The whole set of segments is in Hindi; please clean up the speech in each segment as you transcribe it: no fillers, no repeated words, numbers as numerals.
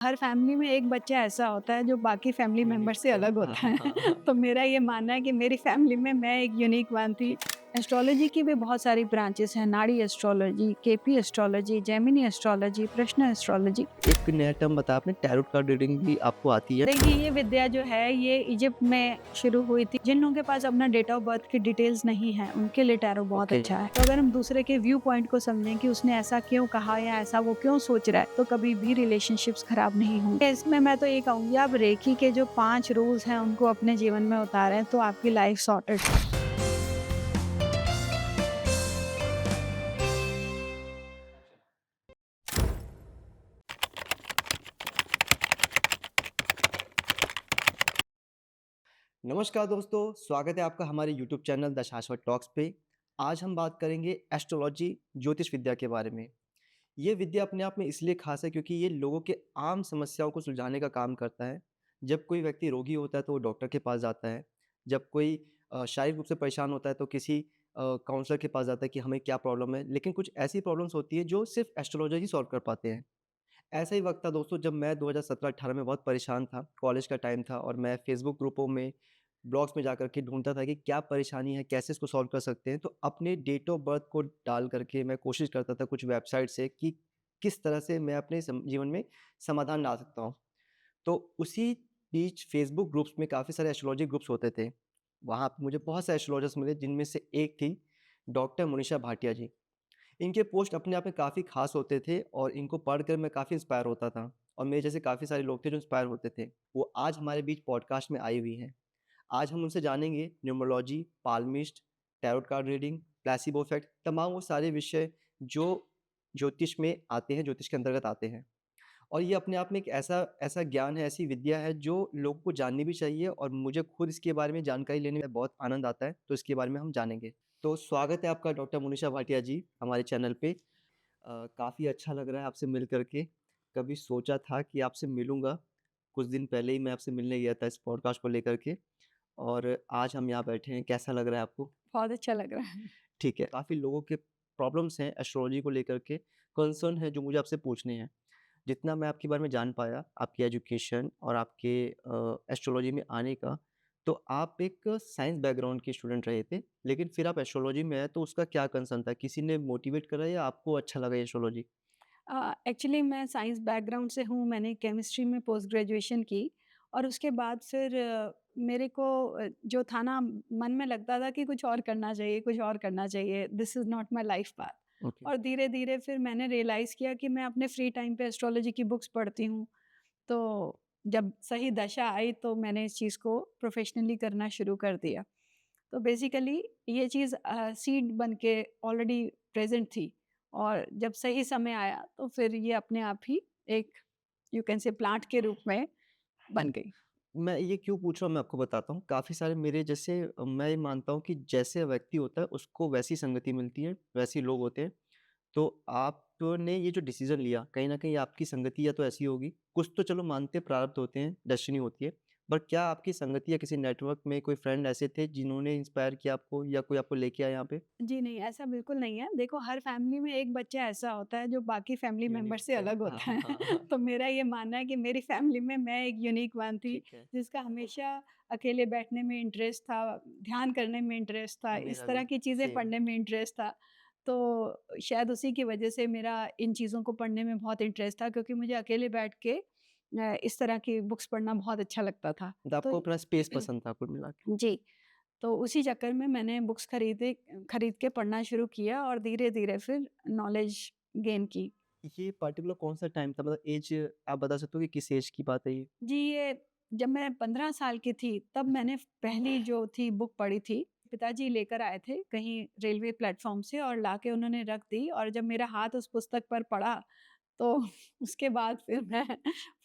हर फैमिली में एक बच्चा ऐसा होता है जो बाकी फैमिली मेंबर यूनिक से है। अलग हाँ, होता है। हाँ, हाँ। तो मेरा ये मानना है कि मेरी फैमिली में मैं एक यूनिक वन थी। एस्ट्रोलॉजी की भी बहुत सारी ब्रांचेस हैं, नाड़ी astrology, KP astrology, Gemini astrology, प्रश्न एस्ट्रोलॉजी। एक नया टर्म बताया आपने, टैरोट कार्ड रीडिंग भी आपको आती है? देखिए, ये विद्या जो है ये इजिप्ट में शुरू हुई थी। जिन लोगों के पास अपना डेट ऑफ बर्थ की डिटेल्स नहीं है, उनके लिए टैरो बहुत ओके। अच्छा है। तो अगर हम दूसरे के व्यू पॉइंट को समझें कि उसने ऐसा क्यों कहा या ऐसा वो क्यों सोच रहा है, तो कभी भी रिलेशनशिप्स खराब नहीं होंगे। इसमें मैं तो ये कहूँगी, आप रेकी के जो 5 रूल्स हैं उनको अपने जीवन में उतारें तो आपकी लाइफ सॉर्टेड। नमस्कार दोस्तों, स्वागत है आपका हमारे यूट्यूब चैनल द शाश्वत टॉक्स पे। आज हम बात करेंगे एस्ट्रोलॉजी, ज्योतिष विद्या के बारे में। ये विद्या अपने आप में इसलिए खास है क्योंकि ये लोगों के आम समस्याओं को सुलझाने का काम करता है। जब कोई व्यक्ति रोगी होता है तो वो डॉक्टर के पास जाता है। जब कोई शारीरिक रूप से परेशान होता है तो किसी काउंसलर के पास जाता है कि हमें क्या प्रॉब्लम है। लेकिन कुछ ऐसी प्रॉब्लम्स होती हैं जो सिर्फ़ एस्ट्रोलॉजर ही सॉल्व कर पाते हैं। ऐसा ही वक़्त था दोस्तों जब मैं 2017-18 में बहुत परेशान था, कॉलेज का टाइम था और मैं फ़ेसबुक ग्रुपों में, ब्लॉग्स में जाकर के ढूँढता था कि क्या परेशानी है, कैसे इसको सॉल्व कर सकते हैं। तो अपने डेट ऑफ बर्थ को डाल कर के मैं कोशिश करता था कुछ वेबसाइट से कि किस तरह से मैं अपने जीवन में समाधान ला सकता हूँ। तो उसी बीच फ़ेसबुक ग्रुप्स में काफ़ी सारे एस्ट्रोलॉजी ग्रुप्स होते थे। वहाँ पे मुझे बहुत सारे एस्ट्रोलॉजर्स मिले जिनमें से एक थी डॉक्टर मोनिशा भाटिया जी। इनके पोस्ट अपने आप में काफ़ी ख़ास होते थे और इनको पढ़कर मैं काफ़ी इंस्पायर होता था और मेरे जैसे काफ़ी सारे लोग थे जो इंस्पायर होते थे। वो आज हमारे बीच पॉडकास्ट में आई हुई हैं। आज हम उनसे जानेंगे numerology, palmist, tarot card reading, placebo effect, तमाम वो सारे विषय जो ज्योतिष में आते हैं, ज्योतिष के अंतर्गत आते हैं। और ये अपने आप में एक ऐसा ऐसा ज्ञान है, ऐसी विद्या है जो लोगों को जाननी भी चाहिए और मुझे खुद इसके बारे में जानकारी लेने में बहुत आनंद आता है, तो इसके बारे में हम जानेंगे। तो स्वागत है आपका डॉक्टर मोनिशा भाटिया जी हमारे चैनल पे। काफ़ी अच्छा लग रहा है आपसे मिल कर के। कभी सोचा था कि आपसे मिलूँगा, कुछ दिन पहले ही मैं आपसे मिलने गया था इस पॉडकास्ट को लेकर के और आज हम यहाँ बैठे हैं, कैसा लग रहा है आपको? बहुत अच्छा लग रहा है। ठीक है, काफ़ी लोगों के प्रॉब्लम्स हैं एस्ट्रोलॉजी को लेकर के, कंसर्न है जो मुझे आपसे पूछने हैं। जितना मैं आपके बारे में जान पाया, आपकी एजुकेशन और आपके एस्ट्रोलॉजी में आने का, तो आप एक साइंस बैकग्राउंड के स्टूडेंट रहे थे, लेकिन फिर आप एस्ट्रोलॉजी में आए तो उसका क्या कंसर्न था? किसी ने मोटिवेट करा या आपको अच्छा लगा एस्ट्रोलॉजी? एक्चुअली मैं साइंस बैकग्राउंड से हूँ, मैंने केमिस्ट्री में पोस्ट ग्रेजुएशन की और उसके बाद फिर मेरे को जो था ना मन में लगता था कि कुछ और करना चाहिए, कुछ और करना चाहिए, this is not my life path. Okay. और धीरे-धीरे फिर मैंने रियलाइज़ किया कि मैं अपने फ्री टाइम पे एस्ट्रोलॉजी की बुक्स पढ़ती हूँ। तो जब सही दशा आई तो मैंने इस चीज़ को प्रोफ़ेशनली करना शुरू कर दिया। तो बेसिकली ये चीज़ सीड बन के ऑलरेडी प्रेज़ेंट थी और जब सही समय आया तो फिर ये अपने आप ही एक यू कैन से प्लांट के रूप में बन गई। मैं ये क्यों पूछ रहा हूँ मैं आपको बताता हूँ। काफ़ी सारे मेरे जैसे मैं ये मानता हूँ कि जैसे व्यक्ति होता है उसको वैसी संगति मिलती है, वैसे ही लोग होते हैं। तो आपने ये जो डिसीज़न लिया, कहीं न कहीं आपकी संगति या तो ऐसी होगी, कुछ तो चलो मानते हैं प्रारब्ध होते हैं, डेस्टिनी होती है। बट क्या आपकी संगति या किसी नेटवर्क में कोई फ्रेंड ऐसे थे जिन्होंने इंस्पायर किया आपको या कोई आपको लेके आया यहाँ पे? जी नहीं, ऐसा बिल्कुल नहीं है। देखो, हर फैमिली में एक बच्चा ऐसा होता है जो बाकी फैमिली मेंबर यूनिक से है। अलग हाँ, होता हाँ, है। हाँ, हाँ। तो मेरा ये मानना है कि मेरी फैमिली में मैं एक यूनिक वन थी, ठीक है। जिसका हमेशा अकेले बैठने में इंटरेस्ट था, ध्यान करने में इंटरेस्ट था, इस मेरा तरह भी, की चीज़ें सेम। पढ़ने में इंटरेस्ट था। तो शायद उसी की वजह से मेरा इन चीज़ों को पढ़ने में बहुत इंटरेस्ट था, क्योंकि मुझे अकेले बैठ के इस तरह की बुक्स पढ़ना बहुत अच्छा लगता था। मतलब तो आपको अपना स्पेस पसंद था कुल मिला के। जी। तो उसी चक्कर में मैंने बुक्स खरीद के पढ़ना शुरू किया और धीरे-धीरे फिर नॉलेज गेन की। ये पर्टिकुलर कौन-सा टाइम था? मतलब ऐज आप बता सकते हो कि किस ऐज की बात है ये? जी, ये जब मैं 15 साल की थी तब मैंने पहली जो थी बुक पढ़ी थी। पिताजी लेकर आए थे कहीं रेलवे प्लेटफ़ॉर्म से और लाके उन्होंने रख दी और जब मेरा हाथ उस पुस्तक पर पड़ा तो उसके बाद फिर मैं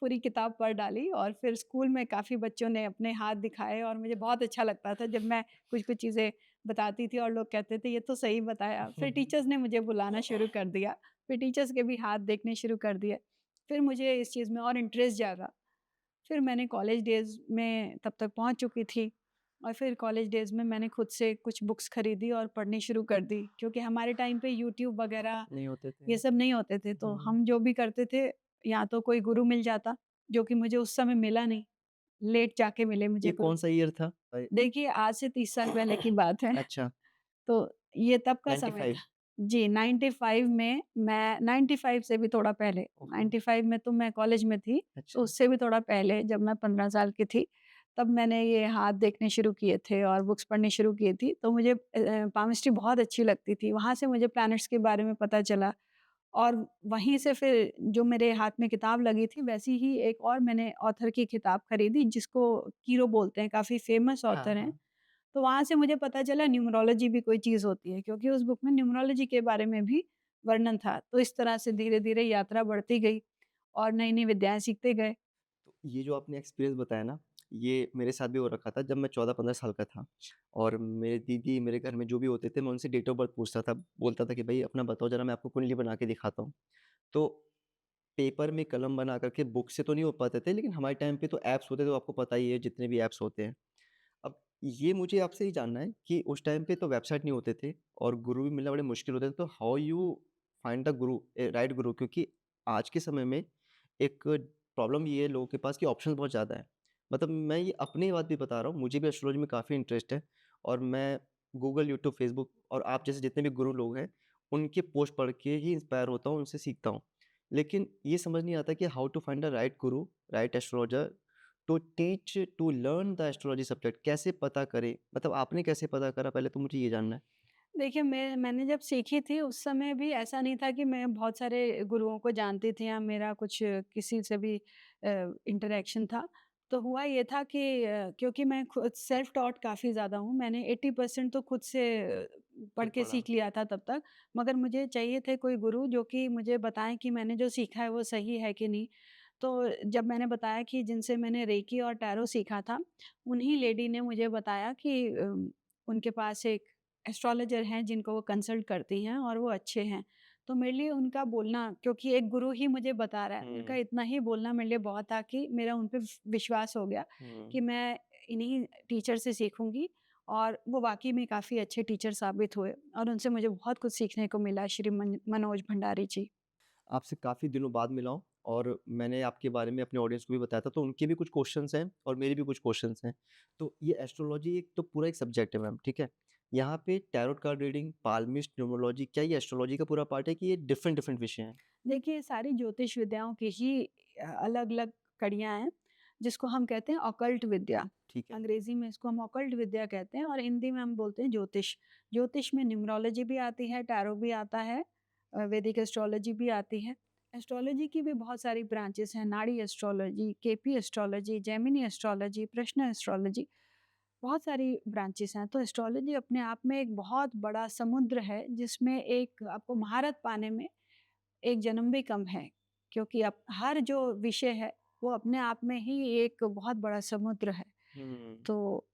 पूरी किताब पढ़ डाली और फिर स्कूल में काफ़ी बच्चों ने अपने हाथ दिखाए और मुझे बहुत अच्छा लगता था जब मैं कुछ-कुछ चीज़ें बताती थी और लोग कहते थे ये तो सही बताया। फिर टीचर्स ने मुझे बुलाना शुरू कर दिया, फिर टीचर्स के भी हाथ देखने शुरू कर दिए। फिर मुझे इस चीज़ में और इंटरेस्ट जागा। फिर मैंने कॉलेज डेज़ में तब तक पहुँच चुकी थी और फिर कॉलेज डेज़ में मैंने खुद से कुछ बुक्स खरीदी और पढ़नी शुरू कर दी, क्योंकि हमारे टाइम पे यूट्यूब वगैरह नहीं होते थे। ये सब नहीं होते थे, तो हुँ। हम जो भी करते थे या तो कोई गुरु मिल जाता जो कि मुझे उस समय मिला नहीं, लेट जाके मिले मुझे ये कुछ। कौन-सा ईयर था? देखिए आज से 30 साल पहले की बात है। अच्छा, तो ये तब का समय 95। था। जी, 95 में मैं 95 से भी थोड़ा पहले, ओके, 95 में तो मैं कॉलेज में थी, तो अच्छा। उससे भी थोड़ा पहले जब मैं 15 साल की थी, तब मैंने ये हाथ देखने शुरू किए थे और बुक्स पढ़नी शुरू की थी। तो मुझे पामिस्ट्री बहुत अच्छी लगती थी। वहाँ से मुझे प्लैनेट्स के बारे में पता चला और वहीं से फिर जो मेरे हाथ में किताब लगी थी, वैसी ही एक और मैंने ऑथर की किताब खरीदी जिसको कीरो बोलते हैं, काफ़ी फ़ेमस हाँ, ऑथर हैं। हाँ। तो वहाँ से मुझे पता चला न्यूमरोलॉजी भी कोई चीज़ होती है क्योंकि उस बुक में न्यूमरोलॉजी के बारे में भी वर्णन था। तो इस तरह से धीरे-धीरे यात्रा बढ़ती गई और नई-नई विद्याएँ सीखते गए। तो ये जो आपने एक्सपीरियंस बताया ना, ये मेरे साथ भी हो रखा था जब मैं 14-15 साल का था और मेरे दीदी मेरे घर में जो भी होते थे, मैं उनसे डेट ऑफ बर्थ पूछता था। बोलता था कि भई अपना बताओ ज़रा मैं आपको कुंडली बना के दिखाता हूँ। तो पेपर में कलम बना कर के बुक से तो नहीं हो पाते थे, लेकिन हमारे टाइम पे तो ऐप्स होते थे, तो आपको पता ही है जितने भी ऐप्स होते हैं। अब ये मुझे आपसे ये जानना है कि उस टाइम पे तो वेबसाइट नहीं होते थे और गुरु भी मिलना बड़े मुश्किल होते थे, तो how you find the Guru, right गुरु? क्योंकि आज के समय में एक प्रॉब्लम ये है लोगों के पास कि ऑप्शंस बहुत ज़्यादा हैं। मतलब मैं ये अपनी बात भी बता रहा हूँ, मुझे भी एस्ट्रोलॉजी में काफ़ी इंटरेस्ट है और मैं गूगल, यूट्यूब, फेसबुक और आप जैसे जितने भी गुरु लोग हैं, उनके पोस्ट पढ़ के ही इंस्पायर होता हूँ, उनसे सीखता हूँ। लेकिन ये समझ नहीं आता कि how to find the right guru, right astrologer to teach to learn the astrology subject, कैसे पता करें? मतलब आपने कैसे पता करा? पहले तो मुझे ये जानना है। देखिए मैंने जब सीखी थी उस समय भी ऐसा नहीं था कि मैं बहुत सारे गुरुओं को जानती थी या मेरा कुछ किसी से भी इंटरेक्शन था। तो हुआ ये था कि क्योंकि मैं खुद सेल्फ टॉट काफ़ी ज़्यादा हूँ, मैंने 80% तो खुद से पढ़ खुद के पढ़ा। सीख लिया था तब तक। मगर मुझे चाहिए थे कोई गुरु जो कि मुझे बताएँ कि मैंने जो सीखा है वो सही है कि नहीं। तो जब मैंने बताया कि जिनसे मैंने रेकी और टैरो सीखा था, उन्हीं लेडी ने मुझे बताया कि उनके पास एक एस्ट्रोलॉजर हैं जिनको वो कंसल्ट करती हैं और वो अच्छे हैं। तो मेरे लिए उनका बोलना क्योंकि एक गुरु ही मुझे बता रहा है, उनका हुँ, इतना ही बोलना मेरे लिए बहुत था कि मेरा उन पे विश्वास हो गया हुँ। कि मैं इन्हीं टीचर से सीखूँगी और वो वाक़ई में काफ़ी अच्छे टीचर साबित हुए और उनसे मुझे बहुत कुछ सीखने को मिला श्री मनोज भंडारी जी। आपसे काफ़ी दिनों बाद मिला हूँ और मैंने आपके बारे में अपने ऑडियंस को भी बताया था, तो उनके भी कुछ क्वेश्चन्स हैं और मेरे भी कुछ क्वेश्चन्स हैं। तो ये एस्ट्रोलॉजी एक तो पूरा एक सब्जेक्ट है मैम, ठीक है? यहाँ पे टैरोट कार्ड रीडिंग, पाल्मिस्ट, न्यूमरोलॉजी, क्या ये एस्ट्रोलॉजी का पूरा पार्ट है कि ये डिफरेंट-डिफरेंट विषय हैं? देखिए सारी ज्योतिष विद्याओं की ही अलग-अलग कड़ियाँ हैं, जिसको हम कहते हैं ऑकल्ट विद्या। ठीक है। अंग्रेज़ी में इसको हम ऑकल्ट विद्या कहते हैं और हिंदी में हम बोलते हैं ज्योतिष। ज्योतिष में न्यूमरोलॉजी भी आती है, टैरो भी आता है, वैदिक एस्ट्रोलॉजी भी आती है। एस्ट्रोलॉजी की भी बहुत सारी ब्रांचेज़ हैं, नाड़ी astrology, KP astrology, Gemini astrology, प्रश्न एस्ट्रोलॉजी, बहुत सारी ब्रांचेज़ हैं। तो एस्ट्रोलॉजी अपने आप में एक बहुत बड़ा समुद्र है, जिसमें एक आपको महारत पाने में एक जन्म भी कम है क्योंकि अब हर जो विषय है वो अपने आप में ही एक बहुत बड़ा समुद्र है। हुँ, तो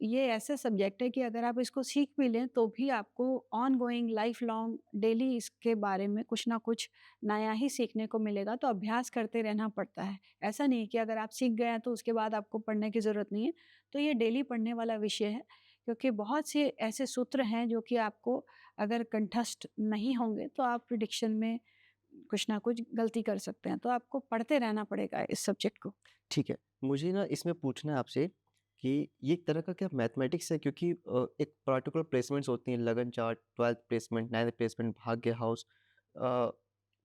ये ऐसा सब्जेक्ट है कि अगर आप इसको सीख भी लें तो भी आपको on going life long daily इसके बारे में कुछ ना कुछ नया ही सीखने को मिलेगा, तो अभ्यास करते रहना पड़ता है। ऐसा नहीं कि अगर आप सीख गए हैं तो उसके बाद आपको पढ़ने की ज़रूरत नहीं है। तो ये डेली पढ़ने वाला विषय है क्योंकि बहुत से ऐसे सूत्र हैं जो कि आपको अगर कंठस्थ नहीं होंगे तो आप प्रिडिक्शन में कुछ ना कुछ गलती कर सकते हैं, तो आपको पढ़ते रहना पड़ेगा इस सब्जेक्ट को। ठीक है। मुझे ना इसमें पूछना है आपसे कि ये एक तरह का क्या मैथमेटिक्स है? क्योंकि एक पर्टिकुलर प्लेसमेंट्स होती हैं, लगन chart, 12th placement, 9th placement, भाग्य हाउस, अ,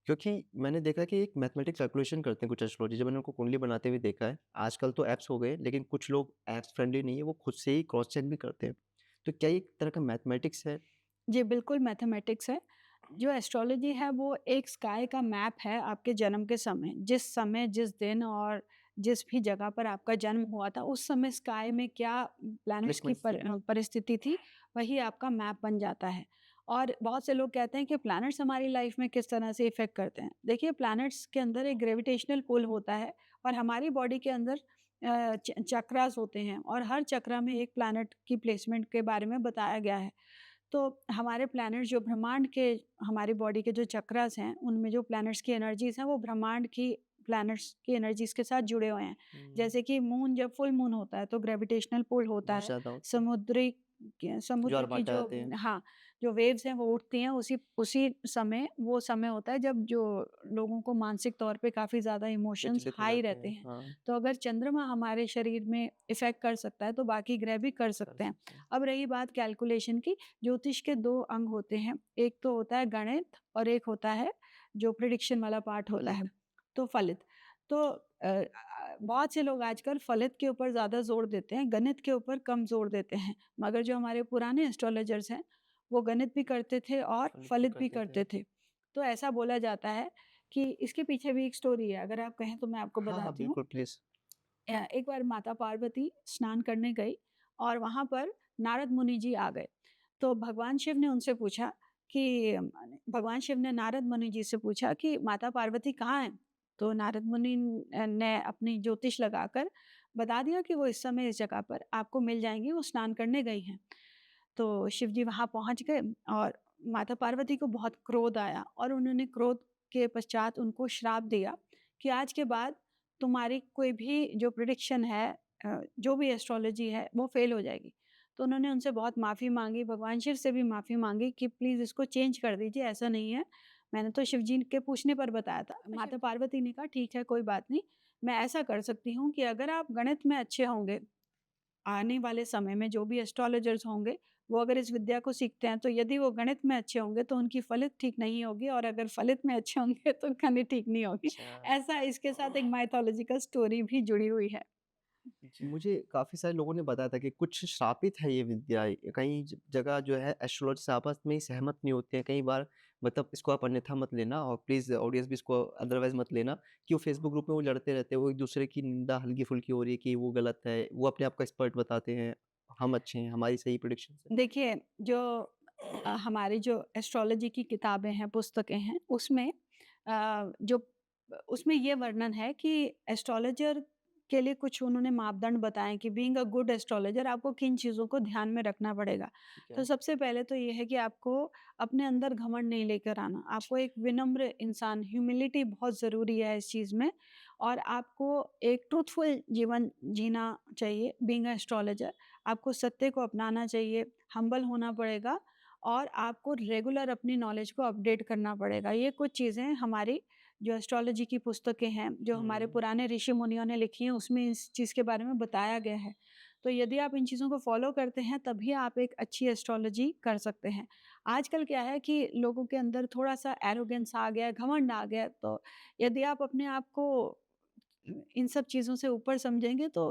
क्योंकि मैंने देखा है कि एक मैथमेटिक्स कैलकुलेशन करते हैं कुछ एस्ट्रोलॉजी, जब मैंने उनको कुंडली बनाते हुए देखा है। आजकल तो ऐप्स हो गए, लेकिन कुछ लोग ऐप्स फ्रेंडली नहीं है, वो खुद से ही क्रॉस चेक भी करते हैं। तो क्या ये एक तरह का मैथमेटिक्स है? जी, बिल्कुल मैथमेटिक्स है। जो एस्ट्रोलॉजी है वो एक स्काई का मैप है आपके जन्म के समय, जिस दिन और जिस भी जगह पर आपका जन्म हुआ था, उस समय स्काई में क्या प्लैनेट्स की प्लेसमेंट्स थे? परिस्थिति थी, वही आपका मैप बन जाता है। और बहुत से लोग कहते हैं कि प्लैनेट्स हमारी लाइफ में किस तरह से इफ़ेक्ट करते हैं। देखिए प्लैनेट्स के अंदर एक ग्रेविटेशनल पुल होता है और हमारी बॉडी के अंदर चक्रास होते हैं और हर चक्रा में एक प्लैनेट की प्लेसमेंट के बारे में बताया गया है। तो हमारे प्लैनेट जो ब्रह्मांड के हमारी बॉडी के जो चक्रास हैं, उनमें जो प्लैनेट्स की एनर्जीज़ हैं, वो ब्रह्मांड की प्लैनेट्स की एनर्जीज़ के साथ जुड़े हुए हैं। हुँ, जैसे कि मून जब फुल मून होता है, तो ग्रेविटेशनल पुल होता बहुत है। ज़्यादा होता है। समुद्री समुद्र की ज्वार-भाटा जो आते हैं। हाँ, जो वेव्स हैं वो उठती हैं, उसी उसी समय वो समय होता है जब जो लोगों को मानसिक तौर पे काफ़ी ज़्यादा इमोशंस विचलित हो हाई जाते रहते हैं। हैं। हाँ, तो अगर चंद्रमा हमारे शरीर में इफ़ेक्ट कर सकता है, तो बाकी ग्रह भी कर कर सकते हैं। सकते हैं। अब रही बात कैलकुलेशन की, ज्योतिष के 2 अंग होते हैं, एक तो होता है गणित और एक होता है जो प्रिडिक्शन वाला पार्ट होता है, फलित। तो फलित। तो बहुत से लोग आजकल फलित के ऊपर ज़्यादा ज़ोर देते हैं, गणित के ऊपर कम ज़ोर देते हैं। मगर जो हमारे पुराने एस्ट्रोलॉजर्स हैं, वो गणित भी करते थे और फलित भी फलित भी करते थे। करते थे। तो ऐसा बोला जाता है कि इसके पीछे भी एक स्टोरी है, अगर आप कहें तो मैं आपको हाँ, हाँ, बताती हूँ। बिल्कुल प्लीज़। एक बार माता पार्वती स्नान करने गई और वहाँ पर नारद मुनि जी आ गए। तो भगवान शिव ने उनसे पूछा कि भगवान शिव ने नारद मुनि जी से पूछा कि माता पार्वती कहाँ हैं? तो नारद मुनि ने अपनी ज्योतिष लगाकर बता दिया कि वो इस समय इस जगह पर आपको मिल जाएँगी, वो स्नान करने गई हैं। तो शिव जी वहाँ पहुँच गए और माता पार्वती को बहुत क्रोध आया और उन्होंने क्रोध के पश्चात उनको श्राप दिया कि आज के बाद तुम्हारी कोई भी जो प्रिडिक्शन है, जो भी एस्ट्रोलॉजी है वो फेल हो जाएगी। तो उन्होंने उनसे बहुत माफ़ी माँगी, भगवान शिव से भी माफ़ी माँगी कि प्लीज़ इसको चेंज कर दीजिए, ऐसा नहीं है। मैंने तो शिव जी के पूछने पर बताया था। माता पार्वती ने कहा ठीक है कोई बात नहीं, मैं ऐसा कर सकती हूँ कि अगर आप गणित में अच्छे होंगे, आने वाले समय में जो भी एस्ट्रोलॉजर्स होंगे, वो अगर इस विद्या को सीखते हैं, तो यदि वो गणित में अच्छे होंगे, तो उनकी फलित ठीक नहीं होगी और अगर फलित में अच्छे होंगे, तो गणित ठीक नहीं होगी। अच्छा। ऐसा इसके साथ एक माइथोलॉजिकल स्टोरी भी जुड़ी हुई है। मुझे काफ़ी सारे लोगों ने बताया था कि कुछ श्रापित है ये विद्या। कई जगह जो है एस्ट्रोलॉजी से आपस में ही सहमत नहीं होते हैं। कई बार मतलब इसको आप अन्यथा मत लेना और प्लीज़ ऑडियंस भी इसको अदरवाइज़ मत लेना कि वो फेसबुक ग्रुप में वो लड़ते रहते हैं। वो एक-दूसरे की निंदा हल्की-फुल्की हो रही है कि वो गलत है। वो अपने आप को एक्सपर्ट बताते हैं। हम अच्छे हैं, हमारी सही प्रेडिक्शंस है। देखिए, जो हमारी जो एस्ट्रोलॉजी की किताबें हैं, पुस्तकें हैं, उसमें जो उसमें ये वर्णन है कि एस्ट्रोलॉजर के लिए कुछ उन्होंने मापदंड बताए कि बीइंग अ गुड एस्ट्रोलॉजर आपको किन चीज़ों को ध्यान में रखना पड़ेगा। ठीक तो है। सबसे पहले तो ये है कि आपको अपने अंदर घमंड नहीं लेकर आना। आपको एक विनम्र इंसान ह्यूमिलिटी बहुत ज़रूरी है इस चीज़ में और आपको एक ट्रूथफुल जीवन जीना चाहिए बीइंग अ एस्ट्रोलॉजर। आपको सत्य को अपनाना चाहिए, हम्बल होना पड़ेगा और आपको रेगुलर अपनी नॉलेज को अपडेट करना पड़ेगा। ये कुछ चीज़ें हमारी जो एस्ट्रोलॉजी की पुस्तकें हैं, जो हमारे हुँ। पुराने ऋषि-मुनियों ने लिखी हैं, उसमें इस चीज़ के बारे में बताया गया है। तो यदि आप इन चीज़ों को फ़ॉलो करते हैं, तभी आप एक अच्छी एस्ट्रोलॉजी कर सकते हैं। आजकल क्या है कि लोगों के अंदर थोड़ा-सा एरोगेंस आ गया है, घमंड आ गया है, तो यदि आप अपने आप को इन सब चीज़ों से ऊपर समझेंगे तो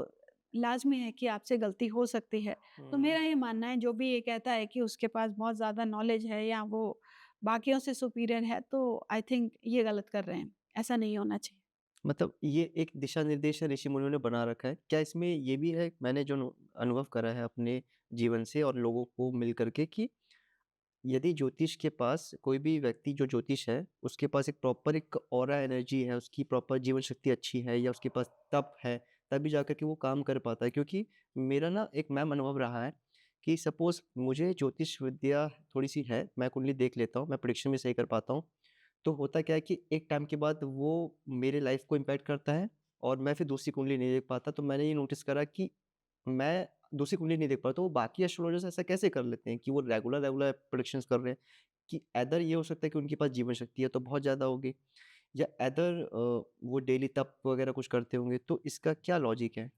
लाज़मी है कि आपसे गलती हो सकती है। तो हुँ। मेरा ये मानना है जो भी ये कहता है कि उसके पास बहुत ज़्यादा नॉलेज है या वो बाकियों से सुपीरियर है तो आई थिंक ये गलत कर रहे हैं। ऐसा नहीं होना चाहिए। मतलब ये एक दिशा-निर्देश है ऋषि-मुनियों ने बना रखा है। क्या इसमें ये भी है मैंने जो अनुभव करा है अपने जीवन से और लोगों को मिल कर के कि यदि ज्योतिष के पास कोई भी व्यक्ति जो ज्योतिष है, उसके पास एक प्रॉपर एक ऑरा एनर्जी है, उसकी प्रॉपर जीवन शक्ति अच्छी है या उसके पास तप है, तभी जाकर के वो काम कर पाता है। क्योंकि मेरा ना एक मैम अनुभव रहा है कि सपोज़ मुझे ज्योतिष विद्या थोड़ी-सी है, मैं कुंडली देख लेता हूँ, मैं प्रेडिक्शन भी सही कर पाता हूँ। तो होता क्या है कि एक टाइम के बाद वो मेरे लाइफ़ को इम्पैक्ट करता है और मैं फिर दूसरी कुंडली नहीं देख पाता। तो मैंने ये नोटिस करा कि मैं दूसरी कुंडली नहीं देख पाता, तो वो बाकी एस्ट्रोलॉजर्स ऐसा कैसे कर लेते हैं कि वो रेगुलर प्रेडिक्शंस कर रहे हैं कि ऐदर ये हो सकता है कि उनके पास जीवन शक्ति है तो बहुत ज़्यादा होगी या ऐदर वो डेली तप वगैरह कुछ करते होंगे, तो इसका क्या लॉजिक है?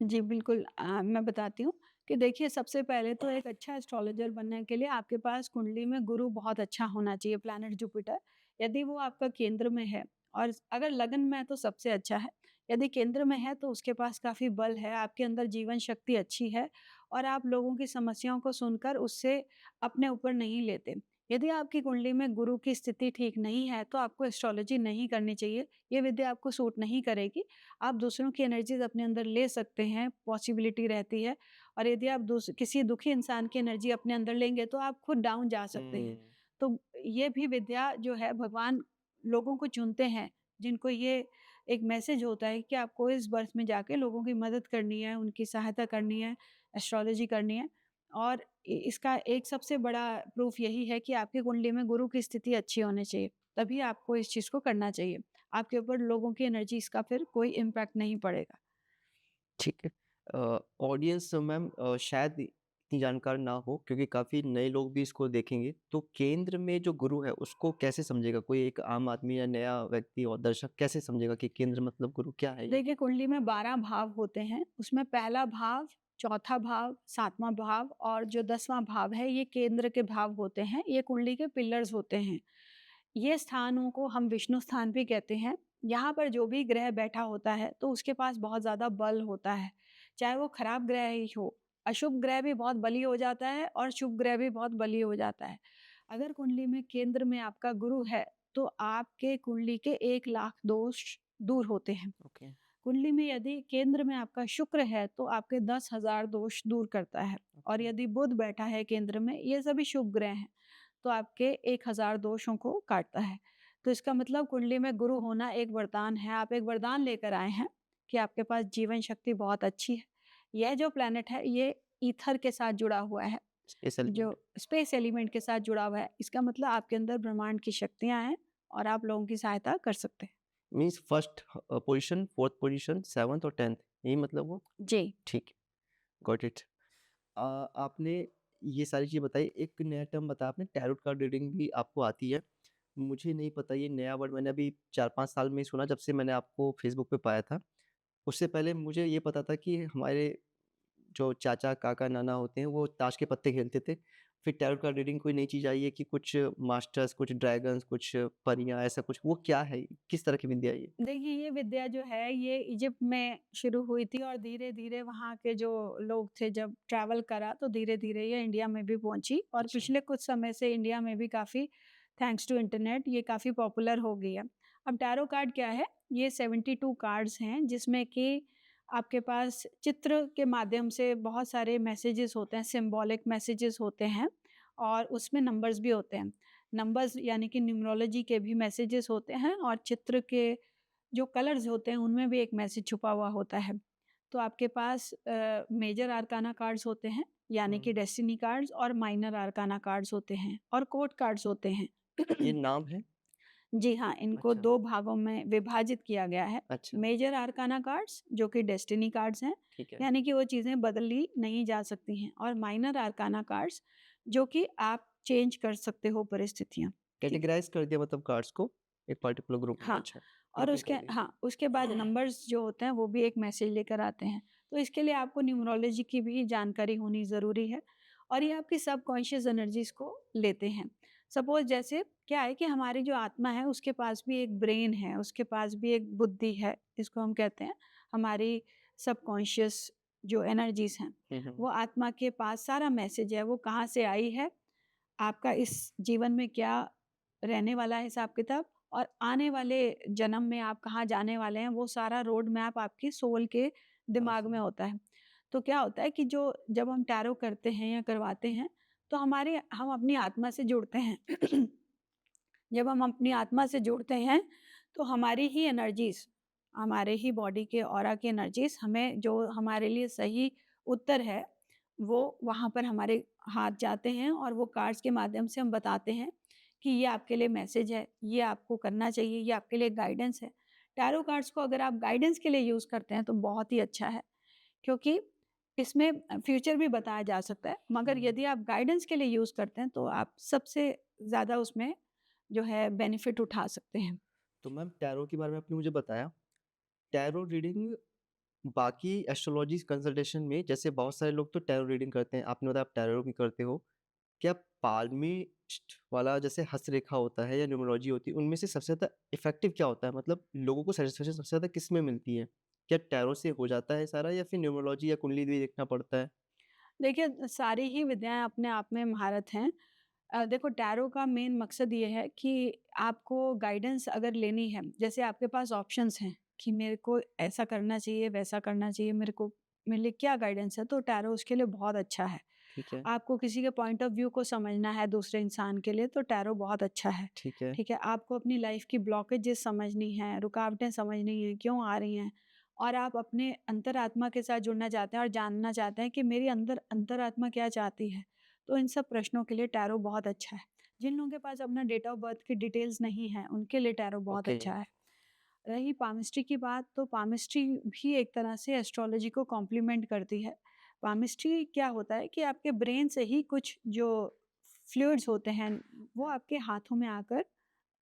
जी, बिल्कुल मैं बताती हूँ कि देखिए सबसे पहले तो एक अच्छा एस्ट्रोलॉजर बनने के लिए आपके पास कुंडली में गुरु बहुत अच्छा होना चाहिए, प्लैनेट जुपिटर। यदि वो आपका केंद्र में है और अगर लगन में है तो सबसे अच्छा है। यदि केंद्र में है तो उसके पास काफ़ी बल है, आपके अंदर जीवन शक्ति अच्छी है और आप लोगों की समस्याओं को सुनकर उससे अपने ऊपर नहीं लेते। यदि आपकी कुंडली में गुरु की स्थिति ठीक नहीं है, तो आपको एस्ट्रोलॉजी नहीं करनी चाहिए। ये विद्या आपको सूट नहीं करेगी। आप दूसरों की एनर्जीज़ अपने अंदर ले सकते हैं, पॉसिबिलिटी रहती है और यदि आप किसी दुखी इंसान की एनर्जी अपने अंदर लेंगे तो आप खुद डाउन जा सकते हुँ। हैं। तो ये भी विद्या जो है भगवान लोगों को चुनते हैं, जिनको ये एक मैसेज होता है कि आपको इस बर्थ में जाके लोगों की मदद करनी है, उनकी सहायता करनी है, एस्ट्रोलॉजी करनी है और इसका एक सबसे बड़ा प्रूफ यही है कि आपकी कुंडली में गुरु की स्थिति अच्छी होनी चाहिए, तभी आपको इस चीज़ को करना चाहिए। आपके ऊपर लोगों की एनर्जीज़ का फिर कोई इम्पैक्ट नहीं पड़ेगा। ठीक है। ऑडियंस मैम शायद इतनी जानकार ना हो, क्योंकि काफ़ी नए लोग भी इसको देखेंगे, तो केंद्र में जो गुरु है उसको कैसे समझेगा? कोई एक आम आदमी या नया व्यक्ति और दर्शक कैसे समझेगा कि केंद्र मतलब गुरु क्या है ये? देखिए कुंडली में 12 भाव होते हैं, उसमें पहला भाव, चौथा भाव, 7वां भाव और जो 10वां भाव है ये केंद्र के भाव होते हैं, ये कुंडली के पिलर्स होते हैं। ये स्थानों को हम विष्णु स्थान भी कहते हैं। यहाँ पर जो भी ग्रह बैठा होता है तो उसके पास बहुत ज़्यादा बल होता है, चाहे वो खराब ग्रह ही हो। अशुभ ग्रह भी बहुत बली हो जाता है और शुभ ग्रह भी बहुत बली हो जाता है। अगर कुंडली में केंद्र में आपका गुरु है, तो आपके कुंडली के 1 लाख दोष दूर होते हैं। ओके। कुंडली में यदि केंद्र में आपका शुक्र है तो आपके 10,000 दोष दूर करता है। और ओके। यदि बुध बैठा है केंद्र में, ये सभी शुभ ग्रह हैं, तो आपके 1000 दोषों को काटता है। तो इसका मतलब कुंडली में गुरु होना एक वरदान है। आप एक वरदान लेकर आए हैं कि आपके पास जीवन शक्ति बहुत अच्छी है। यह जो प्लैनेट है ये ईथर के साथ जुड़ा हुआ है, स्पेस एलिमेंट। जो स्पेस एलिमेंट के साथ जुड़ा हुआ है। इसका मतलब आपके अंदर ब्रह्मांड की शक्तियां हैं और आप लोगों की सहायता कर सकते हैं। Means first position, fourth position, seventh और 10th, यही मतलब वो? जी। ठीक है, गॉट इट। आपने ये सारी चीज़ बताई, एक नया टर्म बताया आपने, टैरोट कार्ड रीडिंग भी आपको आती है। मुझे नहीं पता, ये नया वर्ड मैंने अभी 4-5 साल में ही सुना, जब से मैंने आपको फेसबुक पे पाया था। उससे पहले मुझे ये पता था कि हमारे जो चाचा, काका, नाना होते हैं वो ताश के पत्ते खेलते थे। फिर टैरोट कार्ड रीडिंग कोई नई चीज़ आई है कि कुछ मास्टर्स, कुछ ड्रैगन्स, कुछ परियाँ, ऐसा कुछ, वो क्या है? किस तरह की विद्या है ये? देखिए ये विद्या जो है ये इजिप्ट में शुरू हुई थी और धीरे-धीरे वहाँ के जो लोग थे जब ट्रैवल करा तो धीरे-धीरे ये इंडिया में भी पहुँची और अच्छा। पिछले कुछ समय से इंडिया में भी काफ़ी थैंक्स टू इंटरनेट ये काफ़ी पॉपुलर हो गई है। अब टैरो कार्ड क्या है? ये 72 कार्ड्स हैं जिसमें कि आपके पास चित्र के माध्यम से बहुत सारे मैसेजेस होते हैं, सिंबॉलिक मैसेजेस होते हैं और उसमें नंबर्स भी होते हैं। नंबर्स यानी कि न्यूमरोलॉजी के भी मैसेजेस होते हैं और चित्र के जो कलर्स होते हैं उनमें भी एक मैसेज छुपा हुआ होता है। तो आपके पास मेजर आर्काना कार्ड्स होते हैं यानी हुँ। कि डेस्टिनी कार्ड्स और माइनर आर्काना कार्ड्स होते हैं और कोर्ट कार्ड्स होते हैं। ये नाम है? जी हाँ, इनको अच्छा। 2 भागों में विभाजित किया गया है। अच्छा। मेजर आर्काना कार्ड्स जो कि डेस्टिनी कार्ड्स हैं, ठीक है। यानी कि वो चीज़ें बदली नहीं जा सकती हैं और माइनर आर्काना कार्ड्स जो कि आप चेंज कर सकते हो परिस्थितियाँ। ठीक कैटेगराइज़ कर दिया मतलब कार्ड्स को एक पर्टिकुलर ग्रुप में, हाँ, अच्छा, और ग्रुपिंग कर दी। उसके बाद नंबर्स जो होते हैं वो भी एक मैसेज लेकर आते हैं। तो इसके लिए आपको न्यूमरोलॉजी की भी जानकारी होनी ज़रूरी है और ये आपकी सबकॉन्शियस एनर्जीज़ को लेते हैं। सपोज़ जैसे क्या है कि हमारी जो आत्मा है उसके पास भी एक ब्रेन है, उसके पास भी एक बुद्धि है, इसको हम कहते हैं हमारी सबकॉन्शियस जो एनर्जीज़ हैं। हुँ, हुँ। वो आत्मा के पास सारा मैसेज है, वो कहाँ से आई है, आपका इस जीवन में क्या रहने वाला है हिसाब-किताब और आने वाले जन्म में आप कहाँ जाने वाले हैं, वो सारा रोड मैप आपकी सोल के दिमाग में ऑसम। होता है। तो क्या होता है कि जो जब हम टैरो करते हैं या करवाते हैं, तो हम अपनी आत्मा से जुड़ते हैं। जब हम अपनी आत्मा से जुड़ते हैं, तो हमारी ही एनर्जीज़, हमारे ही बॉडी के ऑरा की एनर्जीज़ हमें जो हमारे लिए सही उत्तर है, वो वहाँ पर हमारे हाथ जाते हैं और वो कार्ड्स के माध्यम से हम बताते हैं कि ये आपके लिए मैसेज है, ये आपको करना चाहिए, ये आपके लिए गाइडेंस है। टैरो कार्ड्स को अगर आप गाइडेंस के लिए यूज़ करते हैं, तो बहुत ही अच्छा है, क्योंकि इसमें फ्यूचर भी बताया जा सकता है, मगर हुँ। यदि आप गाइडेंस के लिए यूज़ करते हैं, तो आप सबसे ज़्यादा उसमें जो है बेनिफिट उठा सकते हैं। तो मैम टैरो के बारे में आपने मुझे बताया, टैरो रीडिंग बाकी एस्ट्रोलॉजी कंसल्टेशन में, जैसे बहुत सारे लोग तो टैरो रीडिंग करते हैं, आपने बताया आप टैरो भी करते हो। क्या पाल्मिस्ट वाला जैसे हस्तरेखा होता है या न्यूमरोलॉजी होती है, उनमें से सबसे ज़्यादा इफ़ेक्टिव क्या होता है? मतलब लोगों को सैटिस्फैक्शन सबसे ज़्यादा किसमें मिलती है? क्या टैरो से हो जाता है सारा या फिर न्यूमरोलॉजी या कुंडली भी देखना पड़ता है? देखिए, सारी ही विद्याएँ अपने आप में महारत हैं। देखो टैरो का मेन मकसद ये है कि आपको गाइडेंस अगर लेनी है, जैसे आपके पास ऑप्शंस हैं कि मेरे को ऐसा करना चाहिए, वैसा करना चाहिए, मेरे लिए क्या गाइडेंस है, तो टैरो उसके लिए बहुत अच्छा है। ठीक है। आपको किसी के पॉइंट ऑफ व्यू को समझना है दूसरे इंसान के लिए, तो टैरो बहुत अच्छा है। ठीक है। ठीक है? आपको अपनी लाइफ़ की ब्लॉकेजेस समझनी है, रुकावटें समझनी है, क्यों आ रही हैं और आप अपने अंतरात्मा के साथ जुड़ना चाहते हैं और जानना चाहते हैं कि मेरी अंतरात्मा क्या चाहती है। तो इन सब प्रश्नों के लिए टैरो बहुत अच्छा है। जिन लोगों के पास अपना डेट ऑफ बर्थ की डिटेल्स नहीं है, उनके लिए टैरो बहुत ओके। अच्छा है। रही पामिस्ट्री की बात, तो पामिस्ट्री भी एक तरह से एस्ट्रोलॉजी को कॉम्प्लीमेंट करती है। पामिस्ट्री क्या होता है कि आपके ब्रेन से ही कुछ जो फ्लूइड्स होते हैं, वो आपके हाथों में आकर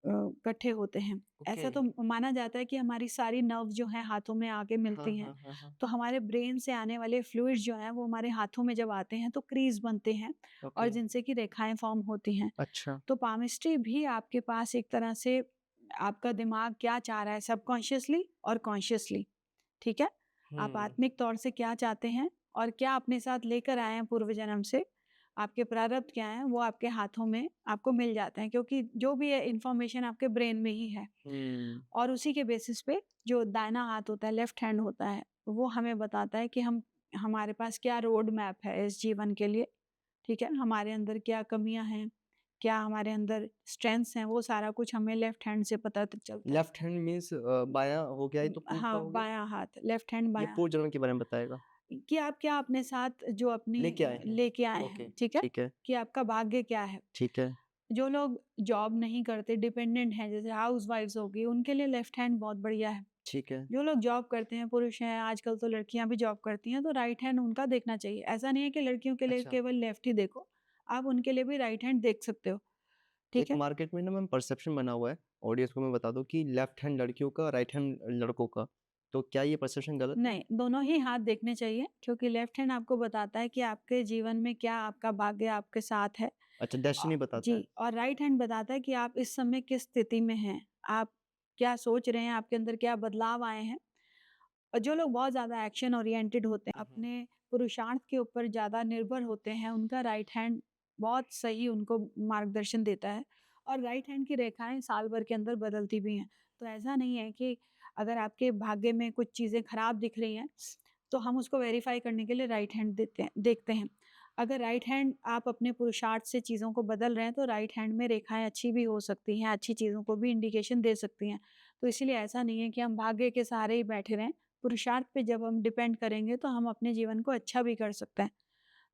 इकट्ठे होते हैं। ओके। ऐसा तो माना जाता है कि हमारी सारी नर्व जो हैं हाथों में आके हाँ, मिलती हैं। हाँ, हाँ, हाँ। तो हमारे ब्रेन से आने वाले फ्लूइड्स जो हैं वो हमारे हाथों में जब आते हैं तो क्रीज़ बनते हैं और ओके। जिनसे कि रेखाएँ फ़ॉर्म होती हैं। अच्छा। तो पामिस्ट्री भी आपके पास एक तरह से आपका दिमाग क्या चाह रहा है सबकॉन्शियसली और कॉन्शियसली, ठीक है? आप हुँ। आत्मिक तौर से क्या चाहते हैं और क्या अपने साथ लेकर आए हैं पूर्व जन्म से, आपके प्रारब्ध क्या हैं, वो आपके हाथों में आपको मिल जाते हैं क्योंकि जो भी है इन्फॉर्मेशन आपके ब्रेन में ही है। हुँ। और उसी के बेसिस पे जो दाहिना हाथ होता है, लेफ्ट हैंड होता है, वो हमें बताता है कि हम हमारे पास क्या रोड मैप है इस जीवन के लिए, ठीक है? हमारे अंदर क्या कमियाँ हैं, क्या हमारे अंदर स्ट्रेंथ्स हैं, वो सारा कुछ हमें लेफ्ट हैंड से पता त चलता है। लेफ्ट हैंड मीन्स बायाँ हो गया, ये तो पूर्व का हाँ, हो गया? बायाँ हाथ, लेफ्ट हैंड ये बायाँ पूर्व जन्म के बारे में बताएगा। कि आप क्या अपने साथ जो अपनी लेके आए हैं। लेके आए ओके, हैं, ठीक है? ठीक है, कि आपका भाग्य क्या है? ठीक है, जो लोग जॉब नहीं करते, डिपेंडेंट हैं, जैसे हाउसवाइफ्स हो गई, उनके लिए लेफ्ट हैंड बहुत बढ़िया है। ठीक है। जो लोग जॉब करते हैं, पुरुष हैं, आजकल तो लड़कियाँ भी जॉब करती हैं, तो राइट हैंड उनका देखना चाहिए। ऐसा नहीं है कि लड़कियों के लिए अच्छा, केवल लेफ्ट ही देखो, आप उनके लिए भी राइट हैंड देख सकते हो, ठीक एक है? मार्केट में ना मैम परसेप्शन बना हुआ है, ऑडियंस को मैं बता दूँ कि लेफ्ट हैंड लड़कियों का, राइट हैंड लड़कों का। तो क्या ये परसेप्शन गलत है? नहीं, दोनों ही हाथ देखने चाहिए क्योंकि लेफ्ट हैंड आपको बताता है कि आपके जीवन में क्या आपका भाग्य आपके साथ है। अच्छा, डेस्टिनी बताता है। जी, और राइट हैंड बताता है कि आप इस समय किस स्थिति में हैं, आप क्या सोच रहे हैं, आपके अंदर क्या बदलाव आए हैं। और जो लोग बहुत ज़्यादा एक्शन ओरिएंटेड होते हैं, हुँ, हुँ। अपने पुरुषार्थ के ऊपर ज़्यादा निर्भर होते हैं, उनका राइट हैंड बहुत सही उनको मार्गदर्शन देता है और राइट हैंड की रेखाएँ साल भर के अंदर बदलती भी हैं। तो ऐसा नहीं है कि अगर आपके भाग्य में कुछ चीज़ें खराब दिख रही हैं, तो हम उसको वेरीफ़ाई करने के लिए राइट हैंड देते हैं देखते हैं। अगर राइट हैंड आप अपने पुरुषार्थ से चीज़ों को बदल रहे हैं, तो राइट हैंड में रेखाएँ अच्छी भी हो सकती हैं, अच्छी चीज़ों को भी इंडिकेशन दे सकती हैं। तो इसीलिए ऐसा नहीं है कि हम भाग्य के सहारे ही बैठे रहें। पुरुषार्थ पे जब हम डिपेंड करेंगे तो हम अपने जीवन को अच्छा भी कर सकते हैं।